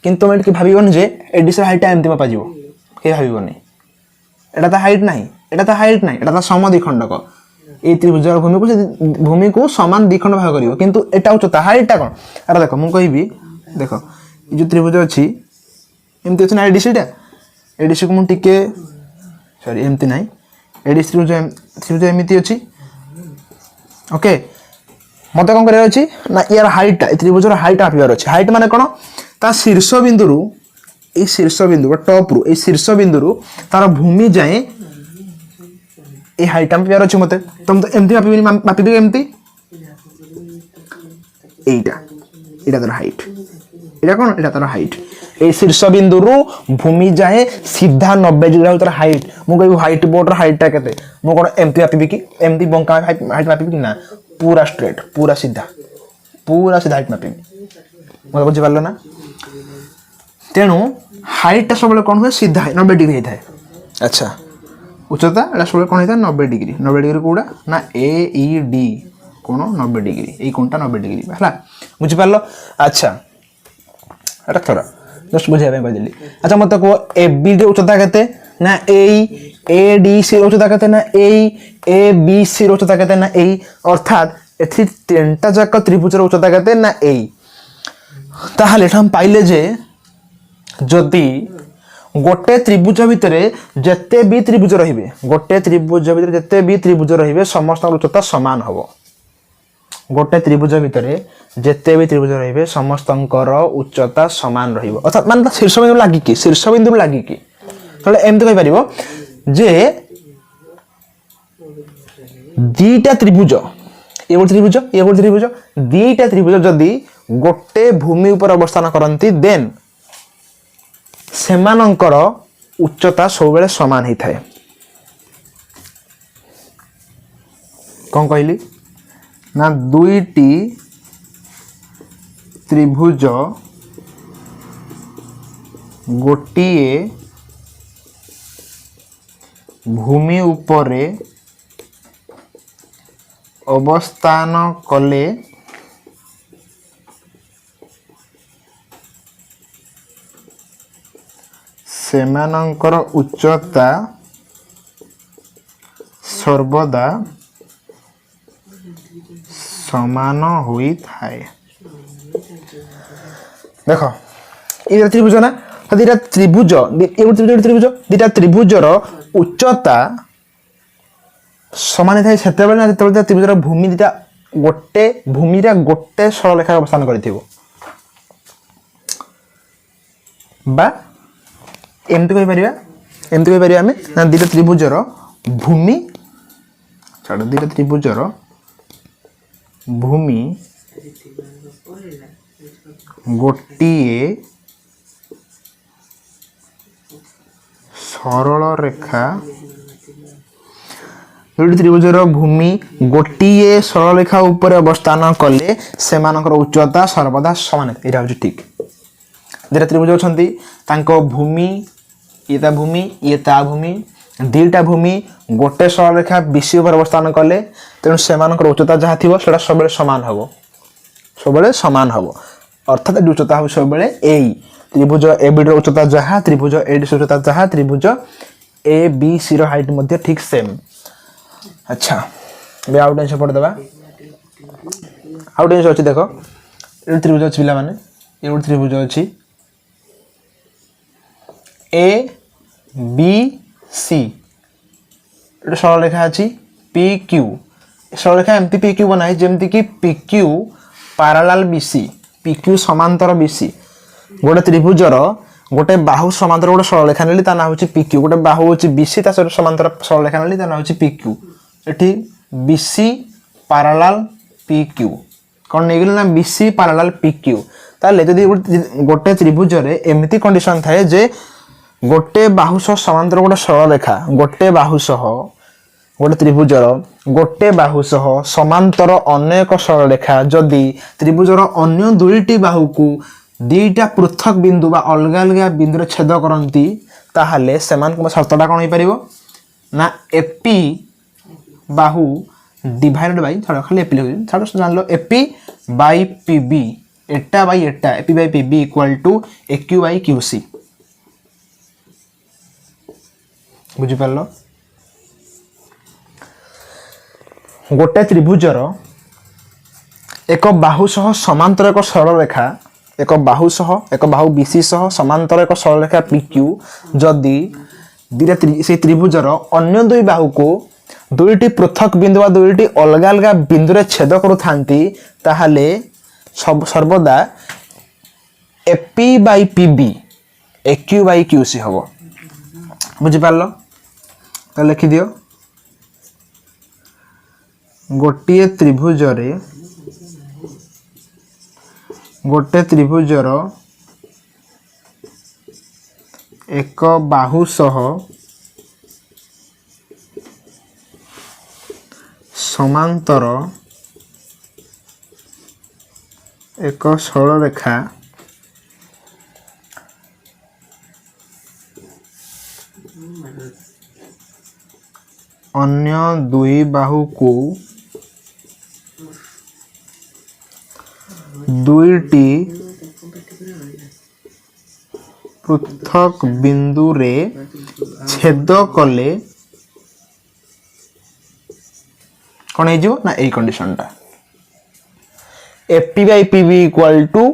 किंतु तुम भावन जे एडीसी हाइटा एमती मपा कहीं भावन एटा तो हाइट ना এটা তো হাইট নাই, এটা তো সমদ্বিখণ্ডক। এই ত্রিভুজর ভূমিକୁ সমান দ্বিখণ্ড ভাগ করিব, কিন্তু এটা উচ্চতা হাইটটা কোন? আরে দেখো মু কইবি, দেখো এই যে ত্রিভুজ ଅଛି এমতি ଅଛି না এডিসিটা, এডিসি को মু টিকে সরি এমতি নাই, এডিসি ত্রিভুজ এমতি ଅଛି। ওকে, মতে কোন করিবার ଅଛି না ইয়ার হাইটটা, এই ত্রিভুজর হাইট মাপিবার ଅଛି। হাইট মানে কোন? তা শীর্ষ বিন্দুরু, এই শীর্ষ বিন্দু বা টপ রু, এই শীর্ষ বিন্দুরু তার ভূমি যায় এই হাইট মাপিবার ଅଛି মতে। তুমি তো এমতি মাপিবি এমতি, এইটা এটা তার হাইট, এটা কোন? এটা তার হাইট। এই শীর্ষ বিন্দুরু ভূমি যায় সিধা 90 ডিগ্রি তার হাইট। মু কইবি হাইট বোর্ডর হাইটটা কেতে? মু কোন এমতি মাপিবি কি? এমতি বঙ্কা হাইট মাপিবি কি? না, পুরা স্ট্রেট, পুরা সিধা হাইট মাপিবি। মতে বুঝি পারলো না? তেণু হাইটটা সবବେଳେ কোন হয়? সিধা 90 ডিগ্রি হইଥାଏ। আচ্ছা, উচ্চতা এটা সবବେଳେ কোন হইଥାଏ? 90 ডিগ্রি। 90 ডিগ্রি কোডা না এ ই ডি কোন 90 ডিগ্রি, এই কোণটা 90 ডিগ্রি হলা। বুঝি পারলো? আচ্ছা, এটা থোড়া জস্ট বুঝাই ପାଇଁ কইদেলি। আচ্ছা মতে কো এ বি র উচ্চতা কেতে? না এই এ ডি সি র উচ্চতা কেতে? না এই এ বি সি র উচ্চতা কেতে? না এই। অর্থাৎ এথি তিনটা যাক ত্রিভুজের উচ্চতা কেতে? না এই। তাহলে এটা পাইলে যে যদি গোটে ত্রিভুজ ভিতরে যেতে বি ত্রিভুজ রহিবে, গোটে ত্রিভুজ ভিতরে যেতে বি ত্রিভুজ রহিবে সমস্ত উচ্চতা সমান হব। গোটে ত্রিভুজ ভিতরে যেতে বি ত্রিভুজ রহিবে সমস্তଙ୍କର উচ্চতা সমান রহিব। অর্থাৎ মানে শীর্ষবিন্দু লাগিকি, শীর্ষবিন্দু লাগিকি। তাহলে এমতি কই পারিব যে দুইটা ত্রিভুজ, এ গোটে ত্রিভুজ, এ গোটে ত্রিভুজ, দুইটা ত্রিভুজ যদি গোটে ভূমি উপরে অবস্থান করନ୍ତି দেন সেমানଙ୍କର উচ্চতা ସବୁବେଳେ সমান ହେଇଥାଏ। কোন কইলি না দুইটি ত্রিভুজ গোটিয়ে ভূমি উপরে অবস্থান কলে সেমানଙ୍କର উচ্চতা সর্বদা সমান হইଥାଏ। দেখো এটা ত্রিভুজ না, দুইটা ত্রিভুজ, ত্রিভুজ দুইটা ত্রিভুজর উচ্চতা সমান থাকে সেତେବେଳେ না যেତେବେଳେ ত্রিভুজর ভূমি দুইটা গোটে ভূমিরে গোটে সরলরেখায় অবস্থান করিথিব। বা এমতি কইপারিবা, এমতি কইপারিবা আমি না দুইটা ত্রিভুজর ভূমি ছাড়, দুইটা ত্রিভুজর ভূমি গোটিয়ে সরল রেখা, দুইটি ত্রিভুজর ভূমি গোটিয়ে সরল রেখা উপরে অবস্থান কলে সেমানଙ୍କର উচ্চতা সর্বদা সমান। এটা হচ্ছে ঠিক। যেটা ত্রিভুজ অছন্তি তাଙ୍କ ভূমি, ইয়ে তা ভূমি, ইয়ে তা ভূমি, দুইটা ভূমি গোটে সরল রেখা বিসি উপরে অবস্থান কলে তেণু সেমানଙ୍କର উচ্চতা যাহা থিব সেটা সবବେଳେ সমান হব, সবବେଳେ সমান হব। অর্থাৎ এটি উচ্চতা হবে সবବେଳେ এই ত্রিভুজ এ বি র উচ্চতা যাহা, ত্রিভুজ এ ডি উচ্চতা যাহা, ত্রিভুজ এ বি সি র হাইট মধ্যে ঠিক সেম। আচ্ছা ଏବେ ଆଉ ଗୋଟେ ସେପଟେ ଦେବା। ଆଉ ଗୋଟେ ଅଛି ଦେଖ, ଏଠି ତ୍ରିଭୁଜ ଅଛି ପିଲାମାନେ, ଏ ଗୋଟେ ତ୍ରିଭୁଜ ଅଛି এ বি সি, এটা সরলরেখা আছে পি কিউ। সরলরেখা এমতি পি কিউ বনাই যেমতি কি P Q parallel BC, P Q সমান্তর বিসি। গোটে ত্রিভুজর গোটে বাহু সমান্তর গোটে সরলরেখা নেলি তা না হচ্ছে পি কিউ, গোটে বাহু হচ্ছে বিসি তা সমান্তর সরলরেখা নেলি তা না হচ্ছে পি কিউ। এটি বিসি প্যারালাল পি কিউ কোন নেইগলি না বিসি প্যারালাল পি কিউ। তাহলে যদি গোটে ত্রিভুজরে এমতি কন্ডিশন থাকে যে গোটে বাহু সহ সমান্তর গোটে সরলরেখা, গোটে বাহু সহ গোটে ত্রিভুজর গোটে বাহু সহ সমান্তর অন্য এক সরলরেখা যদি ত্রিভুজর অন্য দুইটি বাহুকু দুইটা পৃথক বিন্দু বা অলগা অলগা বিন্দুরে ছেদ করନ୍ତି তাহলে সেমানଙ୍କ শর্তটা কোন হই পারিবো না এপি বাহু ডিভাইডেড বাই, ছাড়ো খালি এপি লিখি, ছাড়ো জানলো এপি বাই পিবি, এটা বাই এটা, AP by PB equal to AQ by QC. বুঝি পারলো? गोटे त्रिभुजर एक बाहु सह समांतर एक सरल रेखा एक बाहु BC सह समांतर एक सरल रेखा PQ जदि से त्रिभुजर अन्य दुई बाहु को दुईटी पृथक बिंदु वा दुईटी अलग अलग बिंदु रे छेद करुथांती ताहाले सर्वदा AP by PB AQ by QC हबो बुझि पारलो तो लिखि दियो गोटे त्रिभुजर एक बाहु सह समांतर एक सरल रेखा अन्य दुई बाहु को दुईटी पृथक बिंदु रे छेद कले कौन हो ना यही कंडीशन टा AP by PB equal to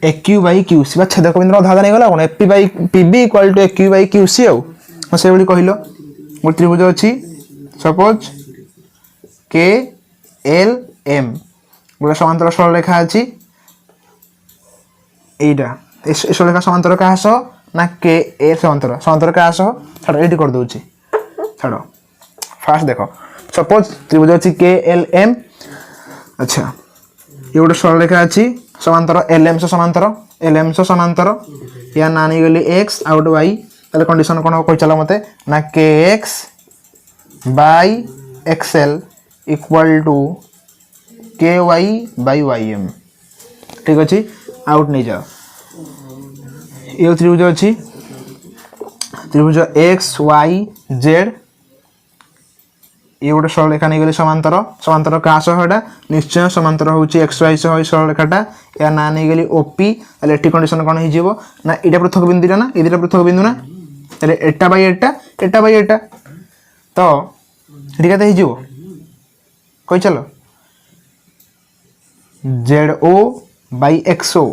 AQ by QC छेदक बिंदु अधा नहीं गला कौन AP by PB equal to AQ by QC आउ से बोली कहलो गोटे त्रिभुज अच्छी सपोज KLM गोटे समांतर सरल रेखा अच्छी एटा सरल रेखा समांतर क्या ना KL समांतर क्या छाड़ ये कर दूची छाड़ फास्ट देख सपोज त्रिभुज अच्छी KLM अच्छा ये गोटे सरल रेखा अच्छी समांतर LM सह समांतर या ना नहीं गली X आउट Y ताले कंडीशन कौन कही चला मते ना KX by XL equal to KY by YM ठीक अच्छी आउट नहीं जाओ ये त्रिभुज अच्छी त्रिभुज XYZ ये गोटे सरल रेखा नहीं गली समांतर क्या सह निश्चय समांतर हूँ XY सह सरल रेखाटा या ना नहीं गली OP ताले एटी कंडीशन कौन हो ना इटा पृथक बिंदु ना ये पृथक बिंदु ना ताले एटा बाय एटा तो ठीक है हो कही चलो ZO by XO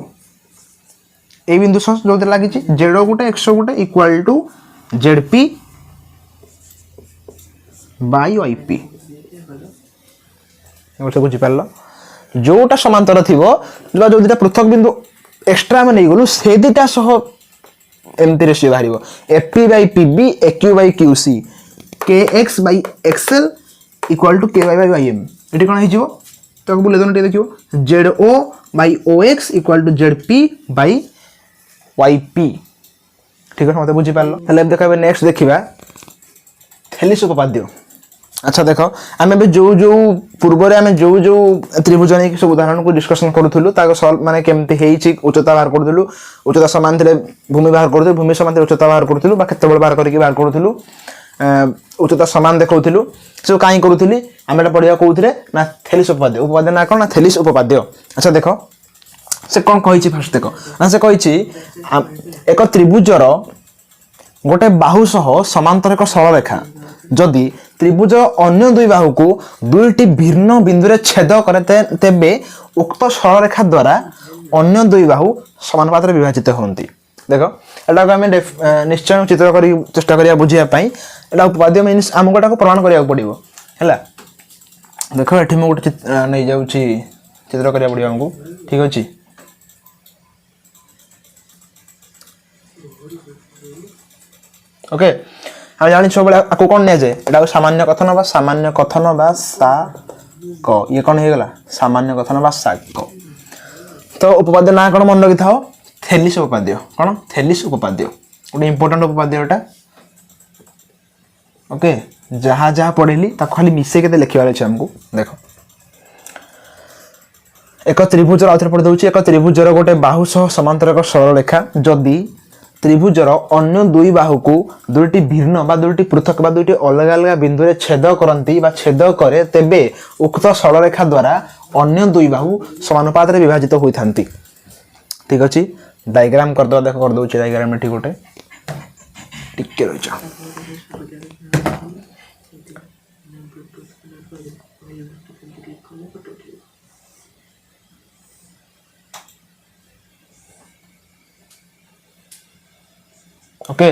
ए बिंदु जो लगी ZO गोटे XO गोटे equal to ZP by YP बुझिपार जोटा समांतर थी जो दुटा पृथक बिंदु एक्सट्रा में नहीं गलु से दुटा सह एमती रेशियो बाहर AP by PB AQ by QC KX by XL equal to KY by YM ये कौन हो तो बुले देखियो ZO by OX equal to ZP by YP ठीक है मत बुझिपार देखा नेक्स्ट देखा थेलिस उपपाद्य अच्छा देख आम जो पूर्व जो त्रिभुज नहीं सब उदाहरण को डिस्कसन करूँ माने केमती उच्चता बाहर करूँ उच्चता सामान थे भूमि बाहर करूँ भूमि सामान उच्चता बाहर करूँ केतबेले बाहर करके बाहर करूँ उच्चता सामान देखुलू सब कहीं करूँ आम पढ़ा कौन ना थेलिस उपपाद्य ना कौन ना थेलिस उपपाद्य अच्छा देख से कौन कही फास्ट देख ना से कही एक त्रिभुजर गोटे बाहु सह समांतर एक सरल रेखा जदि त्रिभुज अन्य दुई बाहु को दुईटी भिन्न बिंदु रे छेद करे तेबे उक्त सरल रेखा द्वारा अन्य दुई बाहु समानुपात रे विभाजित होती देख एटा आम निश्चय चित्र करी चेष्टा करिया बुझिया पई एटा उपपाद्य मीन्स आमको एटा को प्रमाण करिया पड़िबो हैला देख एठी म गोटे नै जाउची चित्र करिया पड़िबो हमको ठीक अछि ओके हम जानी सब आपको कौन नहीं जाए एटा सामान्य कथन बा सा क ये कौन हो गला सामान्य कथन बा सा क तो उपपाद्य ना कौन मन रखि थाओ थेलिस उपपाद्य कौन थेलिस उपपाद्य गोटे इंपोर्टेंट उपपाद्य एटा ओके जहाँ जहाँ पढ़ेली ताको खाली मिसे के लिखबार अच्छे हमको देखो एक त्रिभुजर आउथरे पढ़ दउची एक त्रिभुजर गोटे बाहु सह समांतर एक सरल रेखा जदि त्रिभुजर अन्य दुई बाहु को दुईटी भिन्न बा दुईटी पृथक बा दुईटी अलग अलग बिंदु रे छेद करंती बा छेद करे तेबे उक्त सरल रेखा द्वारा अन्य दुई बाहु समानुपात रे विभाजित होई थांती ठीक अछि डायग्राम कर दो देखो कर दउची डायग्राम में ठीक गोटे टिके रहि जा ओके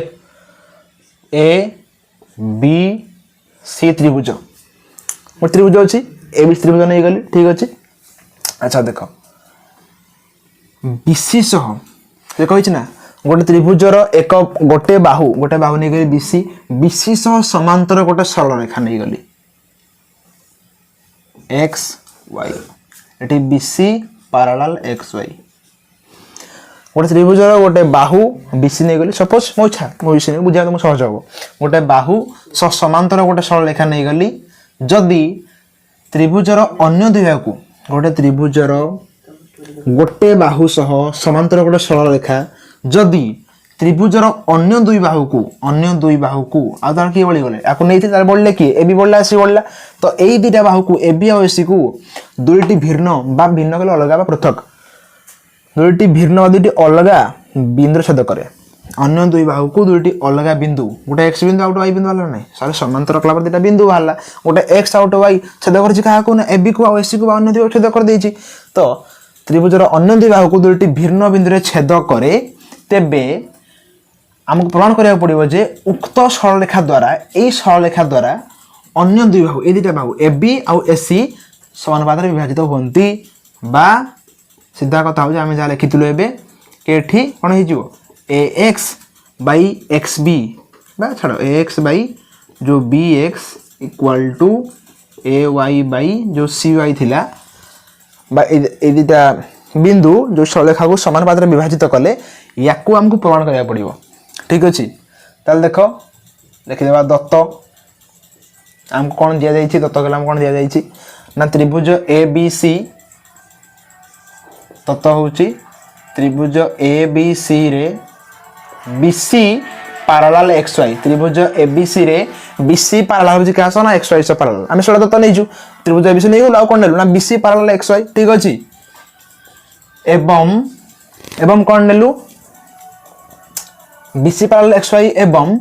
ए बी सी त्रिभुज गोटे त्रिभुज अच्छी ए बी त्रिभुज नहीं गली ठीक अच्छे। अच्छा देख बीसी सह से कही ना गोटे त्रिभुजर एक गोटे बाहु नहीं गली बीसी बीसी सह समांतर गोटे सरल रेखा नहीं गली एक्स वाई एटी बीसी पैरेलल एक्स वाई गोटे त्रिभुजर गोटे बाहु बीसी नहीं गली सपोज मो इच्छा मो बीसी नहीं बुझा तो सहज हम गोटे बाहु समांतर गोटे सरल रेखा नहीं गली जदि त्रिभुजर अन्य दुई बाहु गोटे त्रिभुजर गोटे बाहु सह समांतर गोटे सरल रेखा जदि त्रिभुजर अन्य दुई बाहु को आधार किए बढ़ी गले या नहीं बढ़ले किए ए बी बढ़ला एसी बढ़ला तो यही दुईटा बाहु को ए बी और एसी को दुईटी भिन्न बा भिन्न कले अलग बा पृथक दुईटी भिन्न दुईटी अलग बिंदु छेद करे अन्य दुई बाहु को दुईटी अलग बिंदु गोटे एक्स बिंदु आउट वाई बिंदु वाला नहीं सारे समांतर कला पर दुईटा बिंदु बाहला गोटे एक्स आउट वाई छेद कर क्या ना ए बी को एसी को अन्य दुई छेद कर देछि तो त्रिभुजर अन्य दुई बाहु को दुईटी भिन्न बिंदु छेद करे तेबे आमको प्रमाण करिया पड़िबो जे उक्त सरल रेखा द्वारा एई सरल रेखा द्वारा अन्य दुई बाहु ए दुईटा बाहु ए बी आउ एसी समानुपात विभाजित होती बा सीधा कथा हो आम जहाँ लिखिलु एबे कि कौन हो A X by X B बा छाड़ ए एक्स बाई जो B X equal to A Y by जो सी वाई थिला बा ए दुईटा बिंदु जो सरलरेखा को समानुपात विभाजित कले या आमको प्रमाण करिया पड़िबो ठीक अच्छे ताल देख लिखिदेवा दत्त आमको कौन दि जाइए दत्त कला कौन दि जाइए ना त्रिभुज ए बी सी दत्त हूँ त्रिभुज ए बी सी रे बीसी पैरेलल एक्स वाई त्रिभुज ए बी सी रे बीसी पैरेलल हूँ क्या ना एक्स वाई पैरेलल आम से दत्त नहीं त्रिभुज ए बी सी नहीं गलु कौन नेलु ना बीसी पैरेलल एक्स वाई ठीक अच्छे एवं कौन नेलु बीसी पैरेलल एक्स वाई एवं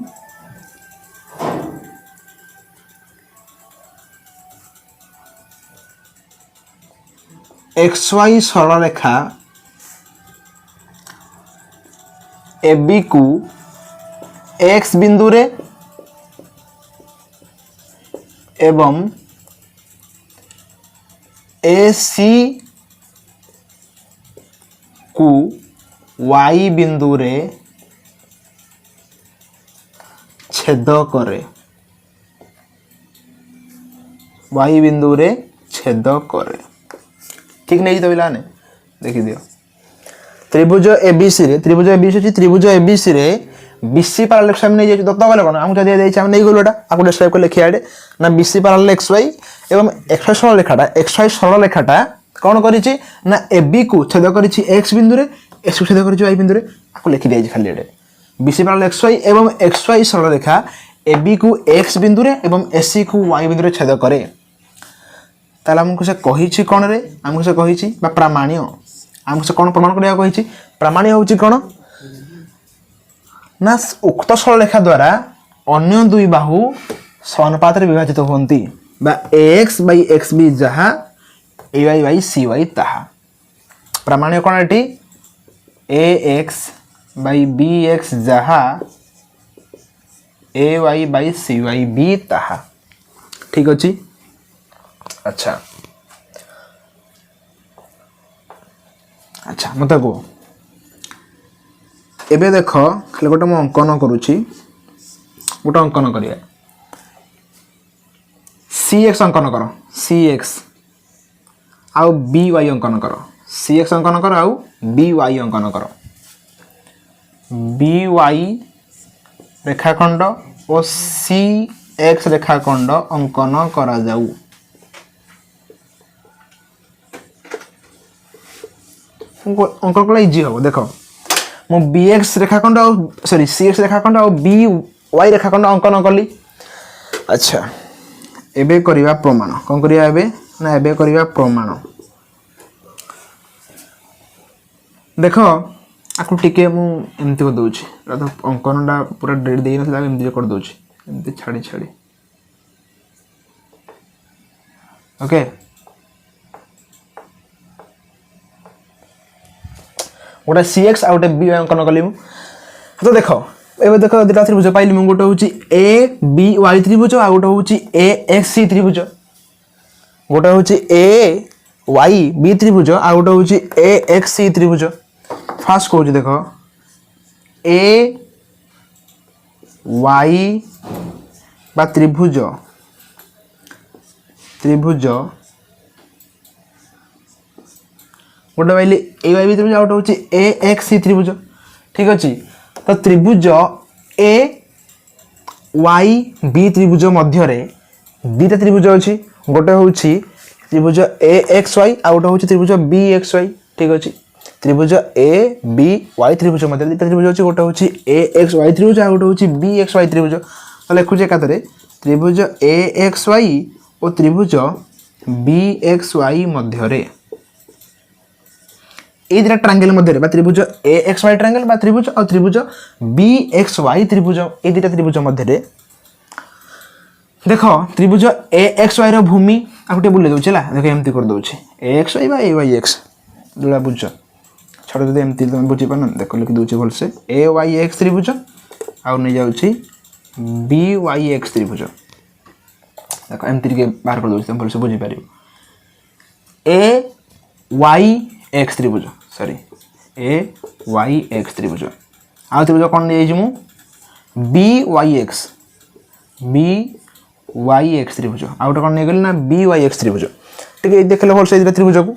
एक्स वाई सरल रेखा ए बी को एक्स बिंदु रे एवं ए सी को वाई बिंदु रे छेद करे वाई बिंदु रे छेद करे ठीक नहीं तो पिलाने देखी दियो त्रिभुज एबीसी रे त्रिभुज एबीसी रे बीसी पैरेलल एक्स वाई नहीं जाई दत्त गले कोन हमको दिया जाई हम नहीं गलो एटा आपको डिस्क्राइब कर लिखिया एडे ना बीसी पैरेलल एक्स वाई एवं एक्स वाई सरल रेखाटा कौन करिछि ना एबी को छेद करिछि एक्स बिंदु रे एक्स को छेद करिछि वाई बिंदु रे आपको लिखि दिया खाली एडे बीसी पैरेलल एक्स वाई एवं एक्स वाई सरल रेखा एबी को एक्स बिंदु रे एवं एसी को वाई बिंदु रे छेद करे ताला हमको से कहिछि कोन रे हमको से कहिछि बा प्रामाण्य हमको से कोन प्रमाण करिया कहिछि प्रामाण्य होछि कोन ना उक्त सरल रेखा द्वारा अन्य दुई बाहु समानुपात रे विभाजित होंती बा एक्स बाई एक्स बी जहा A Y by C Y ताहा प्रामाण्य कोन एटी A X by B X जहा A Y by C Y B ताहा ठीक अछि। अच्छा अच्छा मत को एबे देख खाली गोटे मु अंकन करुच्ची गोटे अंकन करिया सी एक्स अंकन कर सी एक्स आउ बी वाई अंकन कर सी एक्स अंकन कर आउ बी वाई अंकन कर बी वाई रेखाखंड और सी एक्स रेखाखंड अंकन करा जाऊ अंकन कला इजी हम देख मु बी एक्स रेखाखंड सॉरी सी एक्स रेखाखंड और बी वाई रेखाखंड अंकन कली। अच्छा एबे करिवा प्रमाण कौन करिया एबे ना एबे करिवा प्रमाण देख आकु टिके मु एमती कर दउछि अंकनटा पूरा डेट देई नथला एमती कर दउछि एमती छाड़ी छाड़ी ओके गोटे सी एक्स आ गोटे बी अंकन कली तो देख ए देख दुटा त्रिभुज पाइली मुझे गोटे हूँ ए बी वाई त्रिभुज आ गोटे हूँ ए एक्स सी त्रिभुज गोटे हूँ ए वाई बी त्रिभुज आ गोटे हूँ ए एक्स सी त्रिभुज फास्ट कौच देख ए वाई बा त्रिभुज त्रिभुज गोटे पाइली ए वाई बी त्रिभुज आ गोटे हूँ ए एक्स सी त्रिभुज ठीक अच्छे तो त्रिभुज ए वाई बी त्रिभुज मध्य दीटा त्रिभुज अच्छी गोटे हूँ त्रिभुज ए एक्स वाई आ गोटे हूँ त्रिभुज बी एक्स वाई ठीक अच्छे त्रिभुज ए बी वाई त्रिभुज मध्य दीटा त्रिभुज अच्छी गोटे हूँ ए एक्स वाई त्रिभुज आ गोटे हूँ बी एक्स वाई त्रिभुज तो लिखुचे एकाथरे त्रिभुज ए एक्स वाई और त्रिभुज बी एक्स वाई मध्य ये दुटा ट्रायंगल मध्य त्रिभुज ए एक्स वाई ट्रायंगल बा त्रिभुज और त्रिभुज बी एक्स वाई त्रिभुज ये दुटा त्रिभुज मध्य देख त्रिभुज ए एक्स वाई भूमि आगे बुले दूसरे देख एमती कर दूसरे ए एक्स वाई बा ए वाई एक्स जोड़ा बुझ छड़ जो एमती तुम बुझीपार ना देख लिखी दूसरे भलसे ए वाई एक्स त्रिभुज आउ नहीं जाऊँगी बी वाई एक्स त्रिभुज देख एमती बाहर कर दूसरे तुम भलसे बुझीपार ए वाई एक्स त्रिभुज सॉरी ए वाई एक्स त्रिभुज आउ त्रिभुज कौन नहीं बी वाई एक्स त्रिभुज आउ गोटे कौन नहीं गली ना बी वाई एक्स त्रिभुज ठीक है देख भल से त्रिभुज को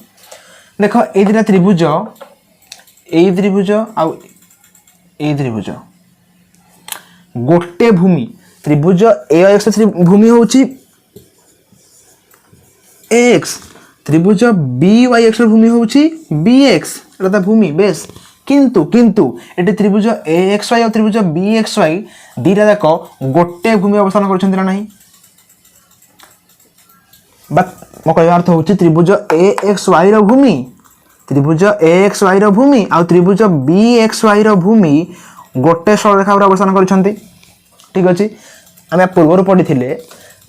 देख ये दुटा त्रिभुज आउ ए त्रिभुज गोटे भूमि त्रिभुज ए वाई एक्स भूमि हूँ एक्स त्रिभुज बी वाई एक्स भूमि हूँ बी एक्स भूमि बेस किंतु किंतु ये त्रिभुज ए एक्स वाई और त्रिभुज बी एक्स वाई दीटा जाक गोटे भूमि अवस्थान कर मो कह अर्थ हूँ त्रिभुज ए एक्स वाई भूमि त्रिभुज ए एक्स वाई भूमि आ त्रिभुज बी एक्स वाई भूमि गोटे सरलरेखा अवस्थान कर ठीक अच्छे आम पूर्व पढ़ी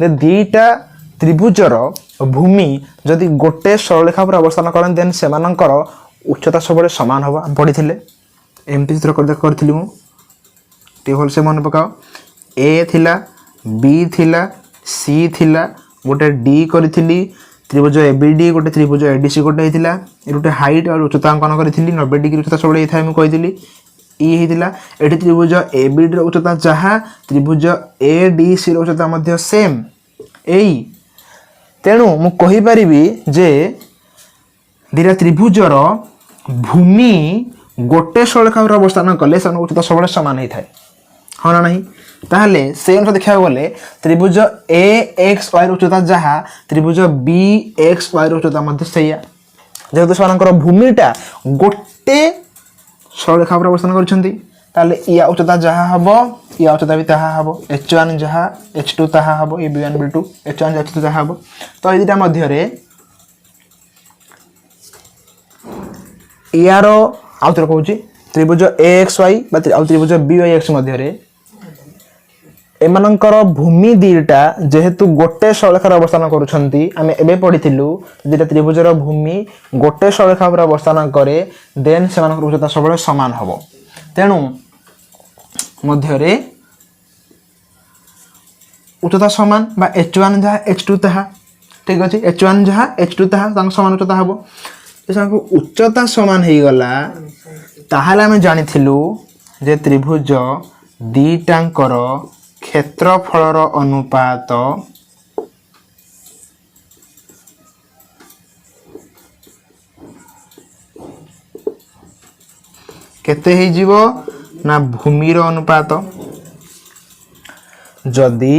दीटा त्रिभुजर भूमि जदि गोटे सरलरेखा पर अवस्थान करें देन से उच्चता सब सामान हम आम पढ़ी एमती चित्र करी भल से मन पकाओ ए थिला बी थिला सी थिला गोटे डी करी त्रिभुज ए बी डी गोटे त्रिभुज ए डी सी गोटे होता गोटे हाइट और उच्चता अंकन करी 90 डिग्री उच्चता सब होता है मुझे कही ये होता ये त्रिभुज ए बी डी उच्चता जहाँ त्रिभुज ए डी सी उच्चता सेम यही तेणु मुझे जे दीटा त्रिभुजर भूमि गोटे सरलरेखा अवस्थान कले से उच्चता सब सामान होता है हाँ ना नहीं ताहले से अनुसार देखा गले त्रिभुज ए एक्स वाई उच्चता जहाँ त्रिभुज बी एक्स वाई उच्चता से जेहेतु से भूमिटा गोटे सरलरेखा अवस्थान कर या उच्चता जहाँ हम या उच्चता भी ताहा हम h1 जहाँ h2 ताहा हम ये b1 b2 h1 h2 ताहा हम तो ये दुटा मध्य यार आउ थे कहूँ त्रिभुज ए एक्स वाई त्रिभुज बी वाई एक्स मध्य एमानकर भूमि दीटा जेहेतु गोटे सरलरेखार अवस्थान करें पढ़ी दीटा त्रिभुजर भूमि गोटे सरलरेखा अवस्थान करे देन से उच्चता सब सामान हम तेणु मध्य उच्चता सामान बा h1 जहाँ h2 ताहा ठीक अच्छे h1 जहाँ h2 ताहा सामान उच्चता हम उच्चता सामान हो गला ताहले आम जानी जे त्रिभुज दीटांकर क्षेत्रफलर अनुपात केते ही जीवो ना भूमिर अनुपात जदि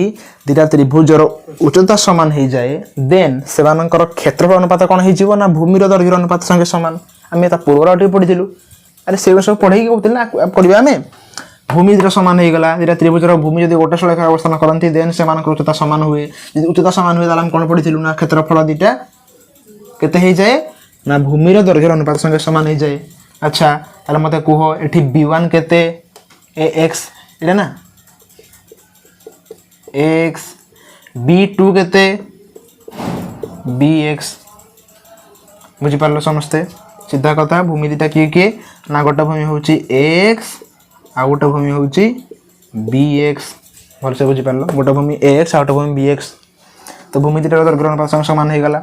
दीटा त्रिभुजर उच्चता सामान हो जाए देन से क्षेत्रफल अनुपात कौन हो ना भूमिर दैर्घ्य अनुपात संगे सामान आम पूर्व पढ़ी अरे से सब पढ़े कहते पढ़ा आम भूमि दीटा सामान हो गला दीटा त्रिभुजर भूमि जब गोटे सरलरेखा अवस्थान करती देन से उच्चता सामान हुए उच्चता सामान हुए आम कौन पढ़ी ना क्षेत्रफल दीटा केते हो जाए ना भूमिर दैर्घ्य अनुपात संगे सामान हो जाए अच्छा ताले मते कह एठी b1 केते ए एक्स एटा ना एक्स b2 केते bx बुझी पारलो समस्ते सीधा कथा भूमि दीटा किए किए ना गोटे भूमि होची x आ गोटे भूमि होची bx भल से बुझी पारलो गोटे भूमि x आ गोटे भूमि bx तो भूमि दीटा दैर्घ्य अनुपात संगे समान हो गला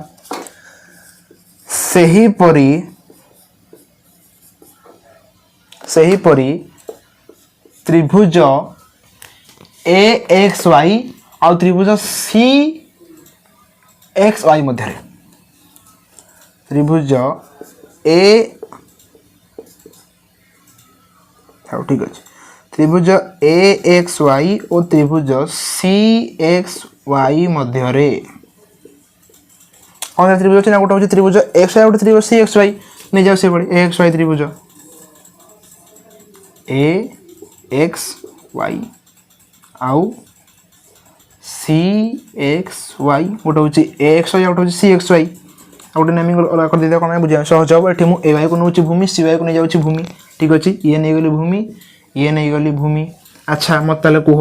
सही परी त्रिभुज AXY आ त्रिभुज CXY मध्य त्रिभुज ए ठीक अच्छे त्रिभुज AXY और त्रिभुज CXY मध्य कौन त्रिभुज अच्छे ना गोटे हूँ त्रिभुज XY गोटे त्रिभुज CXY नहीं जाओ से बड़ी AXY त्रिभुज AXY आउ CXY गोटे हूँ AXY गोटे हूँ CXY गोटे नेमिंग कर दे कौन बुझा सहज हम ये मुझे AY को नौ भूमि CY को नहीं जाऊँ भूमि ठीक अच्छे ये नहीं गली भूमि ये नहीं गली भूमि अच्छा मत कह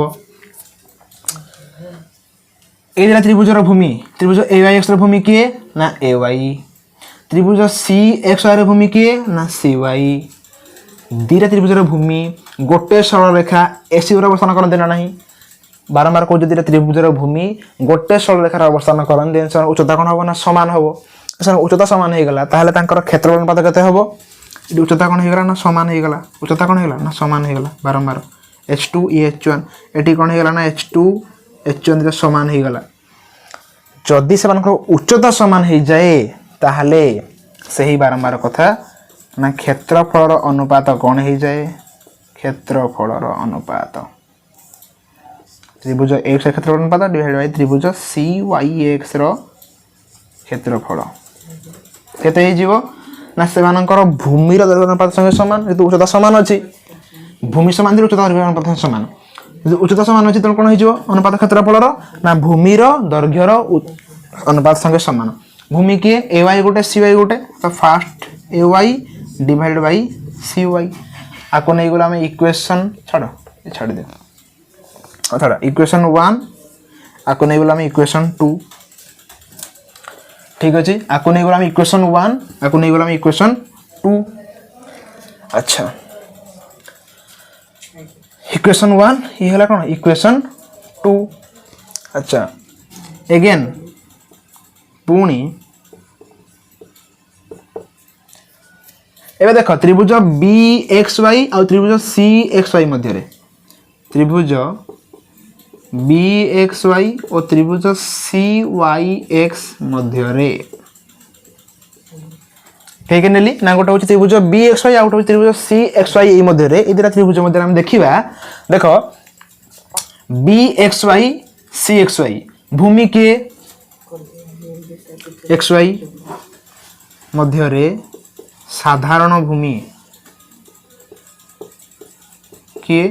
ये त्रिभुजर भूमि त्रिभुज AYX भूमि किए ना AY त्रिभुज CXY भूमि किए ना CY दीटा त्रिभुजर भूमि गोटे सरल रेखा AC अवस्थान करते ना नहीं बारंबार कौन दीटा त्रिभुजर भूमि गोटे सरल रेखार अवस्थान करते उच्चता कौन हम ना सामान हम उच्चता सामान हो गला क्षेत्रफल अनुपात केते हम उच्चता कौन हो गला ना सामान हो गला उच्चता कौन हो गला ना सामान हो गला बारंबार H2 H1 एटी कौन हो गला ना H2 H1 सामान हो गला जदि से उच्चता सामान हो जाए ताहले सही बारंबार कथा ना क्षेत्रफल अनुपात कौन हो जाए क्षेत्रफल अनुपात त्रिभुज एक्स क्षेत्रफल अनुपात डिवाइड बाय त्रिभुज CYX रो क्षेत्रफल केते हो जीवो ना सेमानकर भूमि रो दैर्घ्य अनुपात संगे समान जेतु उच्चता समान अछि भूमि समान थी उच्चता दैर्घ्य अनुपात समान उच्चता समान अच्छी तो कौन हो अनुपात क्षेत्रफल ना भूमि दैर्घ्यर अनुपात संगे समान भूमि किए AY गोटे CY गोटे तो fast AY divide by CY आपको नहीं गला हमें इक्वेशन छाड़ दे छाड़ा इक्वेशन 1 आपको नहीं गला हमें इक्वेशन 2 ठीक अच्छे आपको नहीं गला हमें इक्वेशन 1 आपको नहीं गला हमें इक्वेशन 2 अच्छा इक्वेशन 1 ये है कौन इक्वेशन 2 अच्छा अगेन पुणी एबे देख त्रिभुज BXY और त्रिभुज CXY मध्य त्रिभुज BXY और त्रिभुज CYX मध्य ठीक है ना गोटे हूँ त्रिभुज BXY आ गोटे त्रिभुज CXY मध्य ये त्रिभुज मध्य आम देखा देख BXY CXY भूमि किए XY मध्य साधारण भूमि किए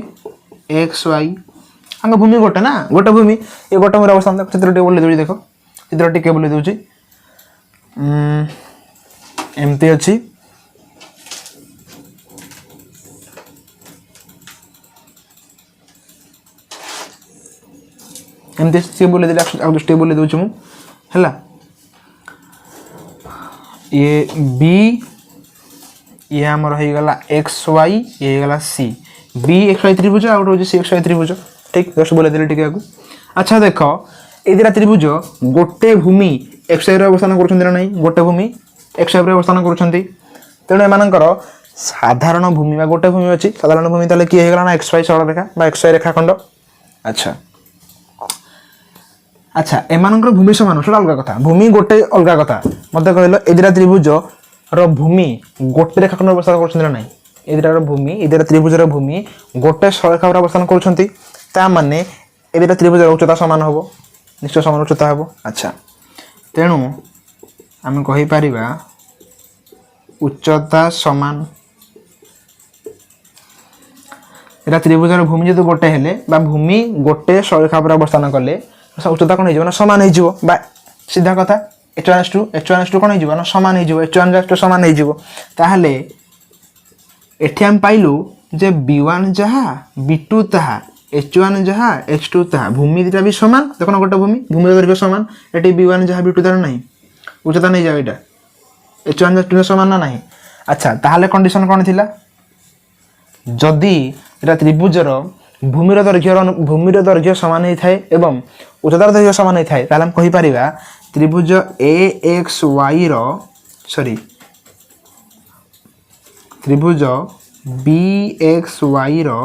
XY आंग भूमि गोटे ना गोटे भूमि ये गोटे मोर अवस्थान देख चित्र टे बोली दूँ देख चित्र टे बोली दूँ एमती अच्छी एमती सी बोली दे बोली दूँ है ये B ये आमर हो गला XY ये गला C BXY त्रिभुज आ गोटे CXY त्रिभुज ठीक जस्ट बोले देले टिके आगु अच्छा देख ए दिरा त्रिभुज गोटे भूमि XY रे अवस्थान करूछन ना नहीं गोटे भूमि XY रे अवस्थान करूछन तेणु एमानकर साधारण भूमि बा गोटे भूमि अछि साधारण भूमि ताले की हे गला ना XY सरल रेखा बा XY रेखाखंड अच्छा अच्छा एमानकर भूमि समान सेटा अलग कथा भूमि गोटे अलग कथा मते कहलो ए दिरा त्रिभुज रो भूमि गोटे रेखाखंड अवस्थान करूछन ना नहीं ए दिरा भूमि ए दिरा त्रिभुज रो भूमि गोटे सरल रेखा अवस्थान करूछन ता माने ए दिरा त्रिभुज रो उच्चता समान होबो निश्चय समान उच्चता होबो अच्छा तेणु आम कहि परिबा उच्चता समान एटा त्रिभुज रो भूमि जदि गोटे हेले बा भूमि गोटे सरल रेखा पर अवस्थान कले उच्चता कौन हो सामान हो सीधा कथा H1 कौन हो सामान हो H1 सामान हो ताहले एठी हम पाइलु जे B1 जहा B2 ताहा H1 जहा H2 ताहा भूमि दिटा भी समान देखो गोटे भूमि दैर्घ्य समान एटी B1 जहा B2 तार नहीं उच्चता नहीं जाओ एटा H1 H2 समान ना नहीं अच्छा ताहले कंडीशन कौन थिला जदि एटा त्रिभुजर भूमिर दैर्घ्य समान ही थाए एवं उच्चतार दैर्घ्य समान ही थाए ताहले हम कहि परिबा त्रिभुज AXY रो सॉरी त्रिभुज BXY रो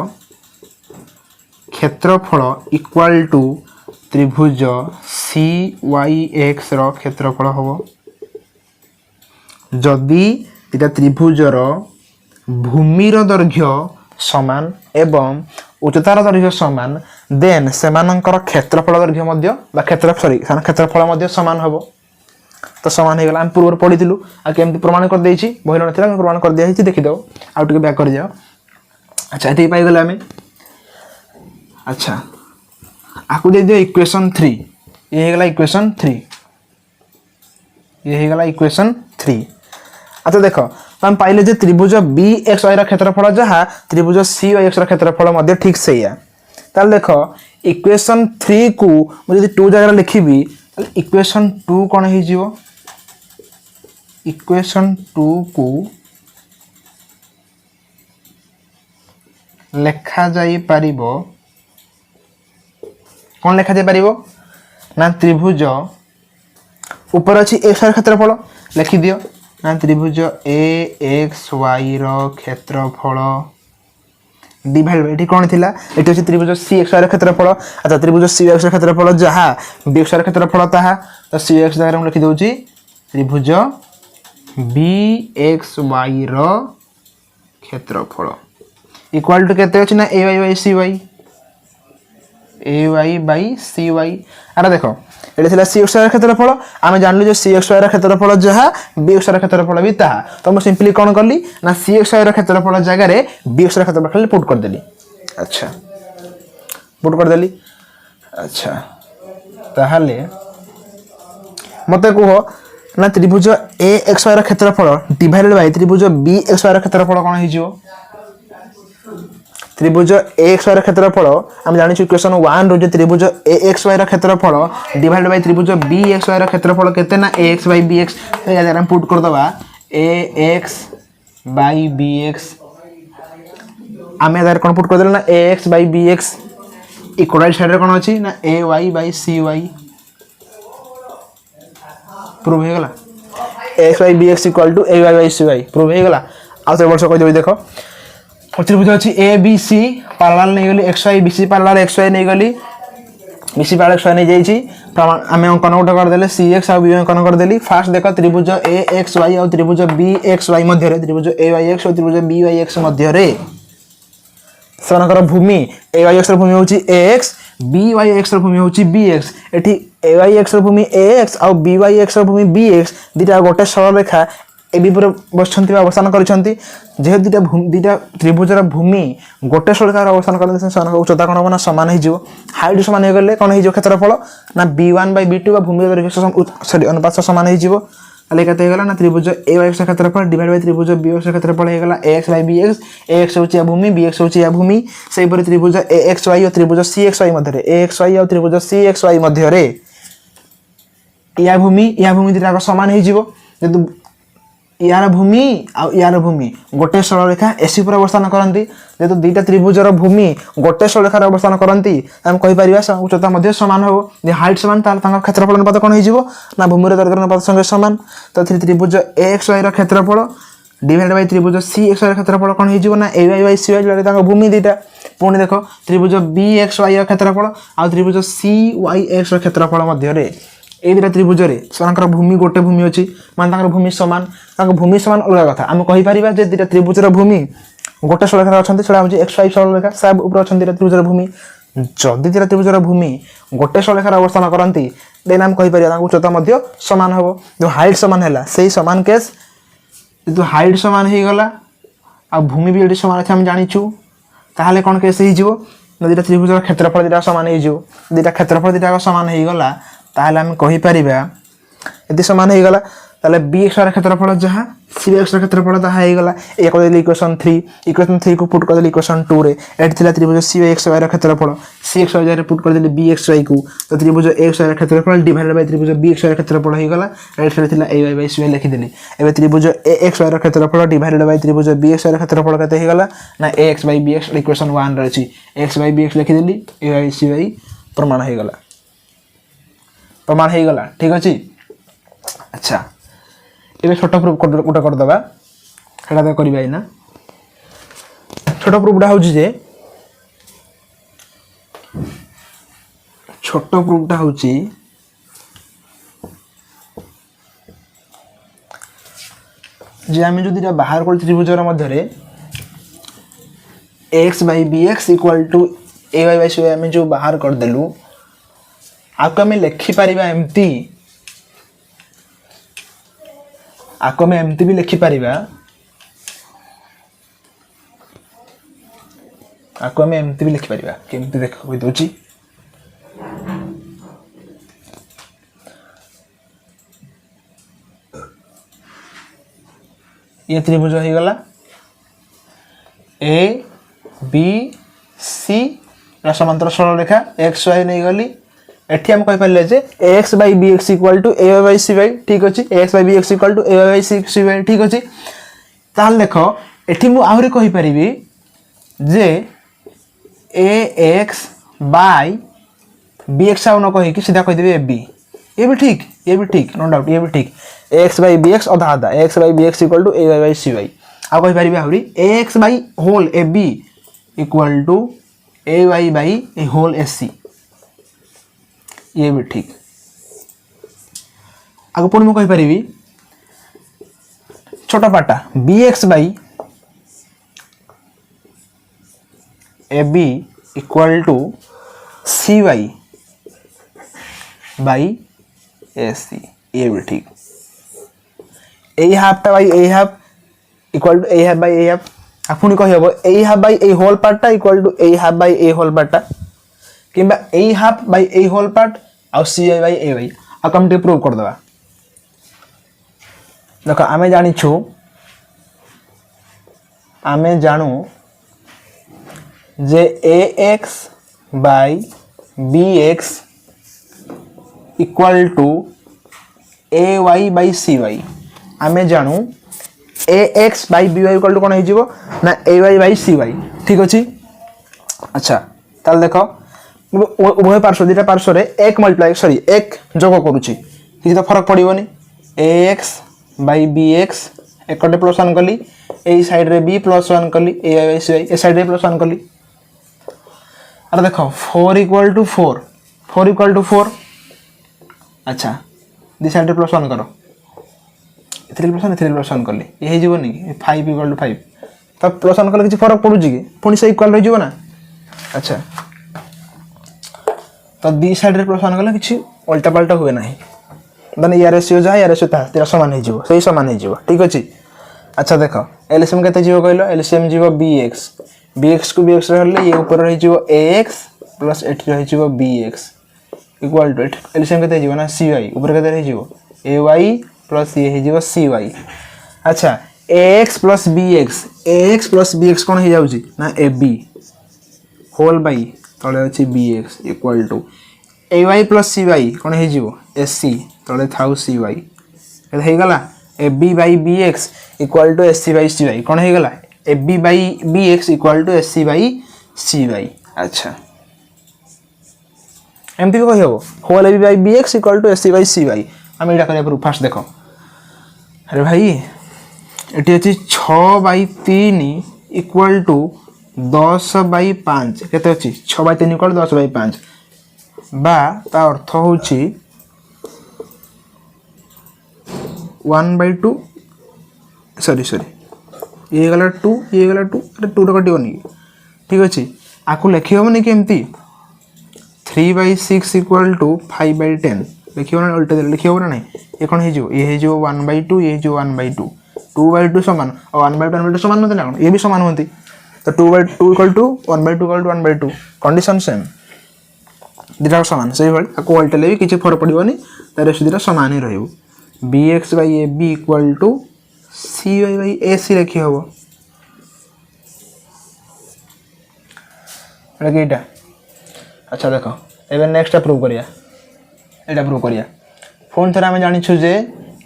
क्षेत्रफल इक्वल टू त्रिभुज CYX रो क्षेत्रफल होबो जदि इटा त्रिभुजर भूमिर दैर्घ्य समान एवं उच्चतार दैर्घ्य समान देन सेमानंकर क्षेत्रफल दैर्घ्य मध्य बा क्षेत्रफल मध्य समान होबो तो समान हे गला हम पूर्व पढिथिलु आ केमति प्रमाण कर देछि बहिल नथिला हम प्रमाण कर दिया हिछि देखि दो आ टिके बैक कर जाओ अच्छा एति पाइ गला हमें अच्छा आकु दे दियो इक्वेशन 3 ये हे गला इक्वेशन 3 ये हे गला इक्वेशन 3 अच्छा देखो हम पाइले जे त्रिभुज BXY रा क्षेत्रफल जहा त्रिभुज CYX रा क्षेत्रफल मध्ये ठीक सैया ताल देखो इक्वेशन 3 को मु यदि 2 जगह लिखिबी इक्वेशन 2 कोन हे जीवो इक्वेशन 2 को लेखा जाई परिबो कोन लेखा जाई परिबो ना त्रिभुज ऊपर अछि XY क्षेत्रफल लिखि दियो ना त्रिभुज AXY रो क्षेत्रफल डिवाइड बाय एठी कोन थिला एठी अछि त्रिभुज CXY रो क्षेत्रफल अच्छा त्रिभुज CYX रो क्षेत्रफल जहा BXY रो क्षेत्रफल ताहा तो CX जगह हम लिखि दोची त्रिभुज BXY रो क्षेत्रफल इक्वल टू केते अछि ना AY bye CY AY bye CY अरे देखो एटा थिला CXY रो क्षेत्रफल आमे जानलु जे CXY रो क्षेत्रफल जहा BXY रो क्षेत्रफल भी ताहा तो हम सिंपली कोन करली ना CXY रो क्षेत्रफल जगह रे BXY रो क्षेत्रफल खाली पुट कर देली अच्छा पुट कर देली अच्छा ताहाले मते कहो ना त्रिभुज AXY रो क्षेत्रफल डिवाइडेड बाय त्रिभुज BXY रो क्षेत्रफल कोन हे जिवो त्रिभुज AXY रो क्षेत्रफल हम जानि छु इक्वेशन 1 रो जे त्रिभुज AXY रो क्षेत्रफल डिवाइड बाय त्रिभुज BXY रो क्षेत्रफल केते ना AX बाय BX या जरा हम पुट कर दबा AX बाय BX आमे जरा कोन पुट कर देला ना AX by BX equal side रे कोन अछि ना AY बाय CY प्रूव हे गला AX by BX equal to AY bye CY prove हे गला आ से वर्ष कहि देबे देखो त्रिभुज अछि ABC पैरेलल नै गली XY BC पैरेलल XY नै गली BC पैरेलल XY नै जाई छी प्रमाण हमें अंकन उठ कर देले CX आ B अंकन कर देली फास्ट देखो त्रिभुज AXY और त्रिभुज BXY मध्य रे त्रिभुज AYX और त्रिभुज BYX मध्य रे सनकर भूमि AYX रो भूमि होची AX BYX रो भूमि होची BX एठी AYX रो भूमि AX और BYX रो भूमि BX दिटा गोटे सरल रेखा एबी पर बसछंती अवस्थान करिसंती जे दिटा त्रिभुजर भूमि गोटे सरकार अवस्थान करले सनक उच्चता कोन बना समान हे जिवो हाइट समान हे गले कोन हे जिवो क्षेत्रफल ना B1 बाय B2 बा भूमि दैर्घ्य सॉरी अनुपात समान हे जिवो अले कते हे गला ना त्रिभुज AYX क्षेत्रफल डिवाइड बाय त्रिभुज BYX क्षेत्रफल हे गला AX बाय BX AX होची भूमि BX होची भूमि सेहि पर त्रिभुज AXY और त्रिभुज CXY मध्य रे AXY और त्रिभुज CXY मध्य रे या भूमि दिटा समान हे जिवो जदि यार भूमि आ यार भूमि गोटे सरल रेखा एसी पर अवस्थान करंती जेतु दुईटा त्रिभुजर भूमि गोटे सरल रेखा अवस्थान करंती हम कहि परिबा उच्चता मध्ये समान हो जे हाइट समान ताल तांकर क्षेत्रफल अनुपात कोन हे जिवो ना भूमिर दैर्घ्य अनुपात संगे समान तो त्रिभुज AXY रो क्षेत्रफल डिवाइड बाय त्रिभुज CXY रो क्षेत्रफल कोन हे जिवो ना AY बाय CY जले तांकर भूमि दीटा पुणी देखो त्रिभुज BXY रो क्षेत्रफल आ त्रिभुज CYX रो क्षेत्रफल मध्य रे ए दिटा त्रिभुज रे सनकर भूमि गोटे भूमि अछि मान तांकर भूमि समान अलग कथा हम कहि परिबा जे दिटा त्रिभुजर भूमि गोटे सरल रेखा अछंती सेडा होची XY सरल रेखा सब ऊपर अछंती त्रिभुजर भूमि जदि दिटा त्रिभुजर भूमि गोटे सरल रेखा अवस्थान करंती देन हम कहि परिबा तांको उच्चता मध्य समान होबो जो हाइट समान हैला सेही समान केस जो हाइट समान हे गला आ भूमि भी एडी समान अछि हम जानि छु ताहाले कोन केस हे जिवो दिटा त्रिभुजर क्षेत्रफल दिटा समान हे जिवो दिटा क्षेत्रफल दिटा समान हे गला ताहले हम कहि परिबा यदि समान हे गला ताले BX रा क्षेत्रफल जहा CX रा क्षेत्रफल ताहा हे गला एक को इक्वेशन 3 को पुट कर देली इक्वेशन 2 रे एट थिला त्रिभुज CX रा क्षेत्रफल सी एक्स वाई पुट कर देली बी एक्स वाई को तो त्रिभुज एक्स वाई क्षेत्रफल डिवाइडेड बाय त्रिभुज बी एक्स वाई क्षेत्रफल हो गला राइट साइड थिला A Y by C Y लिखि देली एबे त्रिभुज ए एक्स वाई क्षेत्रफल डिवाइडेड बाय त्रिभुज बी एक्स वाई क्षेत्रफल केते हो गला ना A X by B X equation 1 रे अछि एक्स बाय बी एक्स लिखि देली ए वाई सी वाई प्रमाण हो गला ठीक अछि। अच्छा एबे छोटा प्रूफ कोटा कर दबा हेडा दे करबा ना छोटा प्रूफटा हूँ जे छोट प्रूफटा हूँ जे आम जो बाहर कर त्रिभुजर मध्य X by B X equal to A Y by C Y आम जो बाहर करदेलु आपको आम लिखिपर एमती आपको आम एमती भी लिखिपर आपको आम एमती भी लिखिपर केमती देख दौची ये त्रिभुज हो गला ए बी सी समांतर सरल रेखा एक्स वाई नहीं गली एठी हम कहि पाले जे X by B X equal to A Y by C Y ठीक अछि X by B X equal to A Y by C Y ठीक अछि ताल देखो एठी मु आहुरी कहि परिबी जे A X by B X आउ न कहि कि सीधा कहि देबे ए बी ये भी ठीक नो डाउट ये भी ठीक एक्स बाई बी एक्स आधा आधा X by B X equal to A Y by C Y आ कहि परिबे आहुरी X by whole A B equal to A Y by a whole A C ये भी ठीक आगे पुणी मुझे कही छोटा पाटा B X by A B equal to C Y by A C ये भी ठीक ए हाफटा by a half equal to a half by a half आ पुणी कही हम a half by a whole पार्टा equal to a half by a whole पार्टा किंबा a half by a whole part आउ सी आई बाई ए वाई आपको हम प्रूव कर दबा देखो आमे जानिछु आमे जानू जे A X by B X equal to A Y by C Y आमे जानू A X by B Y equal to कौन हो ना A Y by C Y ठीक अच्छे। अच्छा ताल देख उभय पार्श्व दुटा पार्श्व एक मल्टीप्लाई सॉरी एक जोग करुच्ची किसी तो फरक पड़ोनी ए एक्स बाई बी एक्स एकटे प्लस वन कली ए साइड रे बी प्लस वन कली ए बाई सी ए साइड रे प्लस वन कली अरे देख 4 इक्वल टू 4 इक्वल टू 4 अच्छा दी साइड रे प्लस वन कर प्लस वन कली ये होनी 5 इक्वल टू 5 तो प्लस वन कले किसी फरक पड़ुची कि पुणी से इक्वल रही ना। अच्छा तो दी साइड रे प्लस वन कले किसी उल्टा पाल्टा हुए ना माने या रेशियो जहाँ या रेशियो ताहा तेरा समान हो सही समान हो ठीक अच्छे। अच्छा देख एलसीएम केते जीव कहलो एलसीएम जीव बीएक्स को बीएक्स रहले ये ऊपर रही जीव एक्स प्लस एठी रही जीव बीएक्स इक्वल टू एलसीएम केते जीव ना सीवाई ऊपर केते रही जीव एवाई प्लस ये जीव सीवाई। अच्छा एक्स प्लस बीएक्स कौन हो जाउची ना एबी होल बाई तले अच्छी BX equal to A Y plus C Y कौन हो एस सी तले थाउ सी वाई हो गला A B by B X equal to S C by C Y कौन हो गला A B by B X equal to S C by C Y. अच्छा एमती भी कही हम होल A B by B X equal to S C by C Y आम यहाँ करा फास्ट देख अरे भाई ये अच्छी 6 बाई 3 इक्वल टू 10 बाई 5 केते अच्छी 6 बाई 3 इक्वल 10 बाई 5 बा ता अर्थ होची 1 बाई 2 सॉरी ये गला 2 ये गला 2 अरे 2 टा कटिवनी ठीक अच्छे आपको लिखी हम कि एमती 3 बाई 6 इक्वल टू 5 बाई 10 लिखी ना उल्टा लिखी ना नहीं ये कौन हो 1 बाई 2 ये 1 बाई 2 2 बाई 2 समान और 1 बाई 2 समान होते ना ये भी समान होती तो 2 by 2 equal to 1 by 2 equal to 1 by 2 condition same दुटा सामान से भाई आपको उल्टा भी किसी फरक पड़ोनी तार दुटा सामान ही रही B X by A B equal to C Y by A C लिखी हम अच्छा देख एबे नेक्स्ट प्रूव करिया एटा प्रूव करिया फोन थरा हम जानि छु जे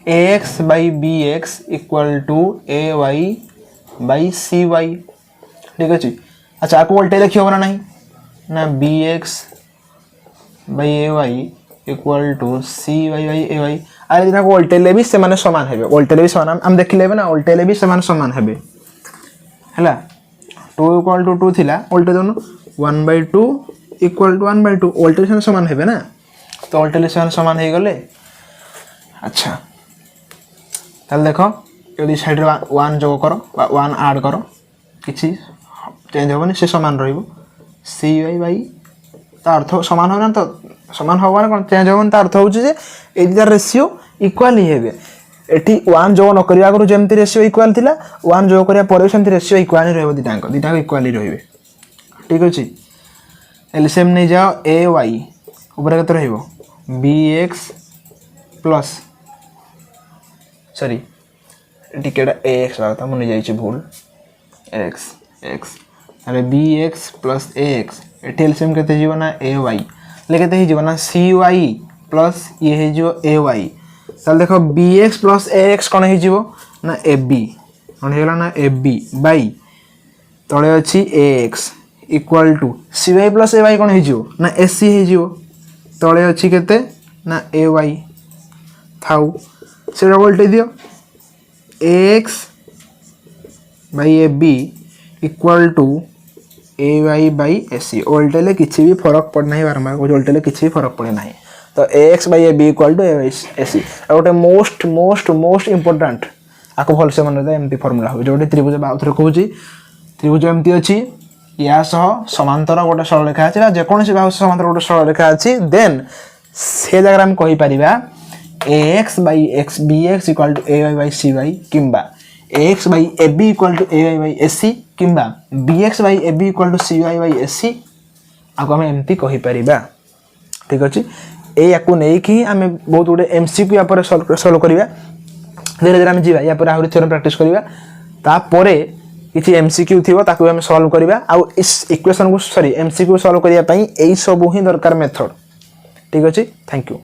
ax by bx equal to ay by cy ठीक अछि। अच्छा आपको उल्टे लिखियो बना नहीं ना bx by ay equal to cy by ay अरे दिना को उल्टे ले भी से माने समान हेबे उल्टे ले भी समान हम देख लेबे ना उल्टे ले भी समान समान हेबे हला 2 इक्वल टू 2 थिला उल्टे दोनो 1/2 इक्वल टू 1/2 उल्टे से समान हेबे ना तो उल्टे से समान हे गले। अच्छा ताल देखो यदि साइड 1 जोग करो 1 ऐड करो किछि चेंज होबनी से समान रहइबो cy by ता अर्थ समान होना तो समान होबा कोन चेंज होबन ता अर्थ होउ जे ए दिटा रेशियो इक्वल ही हेबे एठी 1 जोग न करिया करू जेमति रेशियो इक्वल थिला 1 जोग करिया पर सेमति रेशियो इक्वल ही रहबो दिटा इक्वल ही रहइबे ठीक अछि। एलसीएम नै जाओ ay ऊपर कत रहइबो bx प्लस सॉरी टिकेटा ax वाला मन जाई छी भूल x x अरे bx प्लस ax एठी एलसीएम कते जीव ना ay लेके ही जीव ना cy प्लस ये हे जीव ay ताल देखो bx प्लस ax कोन हे जीव ना ab कोन हेला ना ab बाय तळे अछि ax equal to cy plus ay कोन हे जीव ना ac हे जीव तळे अछि केते ना ay थाउ से वोल्टेज दियो ax by ab equal to ay by ac voltage ले किछि भी फरक पड़ नाही बारंबार को वोल्टेज ले किछि भी फरक पड़े नाही तो ax by ab equal to ay ac ओटे मोस्ट मोस्ट मोस्ट इंपोर्टेंट आको भल से मन दे एमपी फार्मूला हो जोटे त्रिभुज बाउथरे कहूची त्रिभुज एमती अछि या सह समांतर गोटे सरल रेखा अछि जे कोनसी बाहु समांतर गोटे सरल रेखा अछि देन से जगह हम कहि परिबा ax by x bx equal to ay by cy किंबा ax by ab equal to ay by ac किंबा bx by ab equal to cy by ac आको हम एमती कहि परिबा ठीक अछि। ए याकू नै कि हमें बहुत गुडे एमसीक्यू या पर सॉल्व करिवा धीरे धीरे हम जीवा या पर आहुरी थ्योरम प्रैक्टिस करिवा ता परे किछि एमसीक्यू थिबो ताकू हम सॉल्व करिवा आ इस इक्वेशन को सॉरी एमसीक्यू सॉल्व करिया पई एई सब ही दरकार मेथड ठीक अछि। Thank you.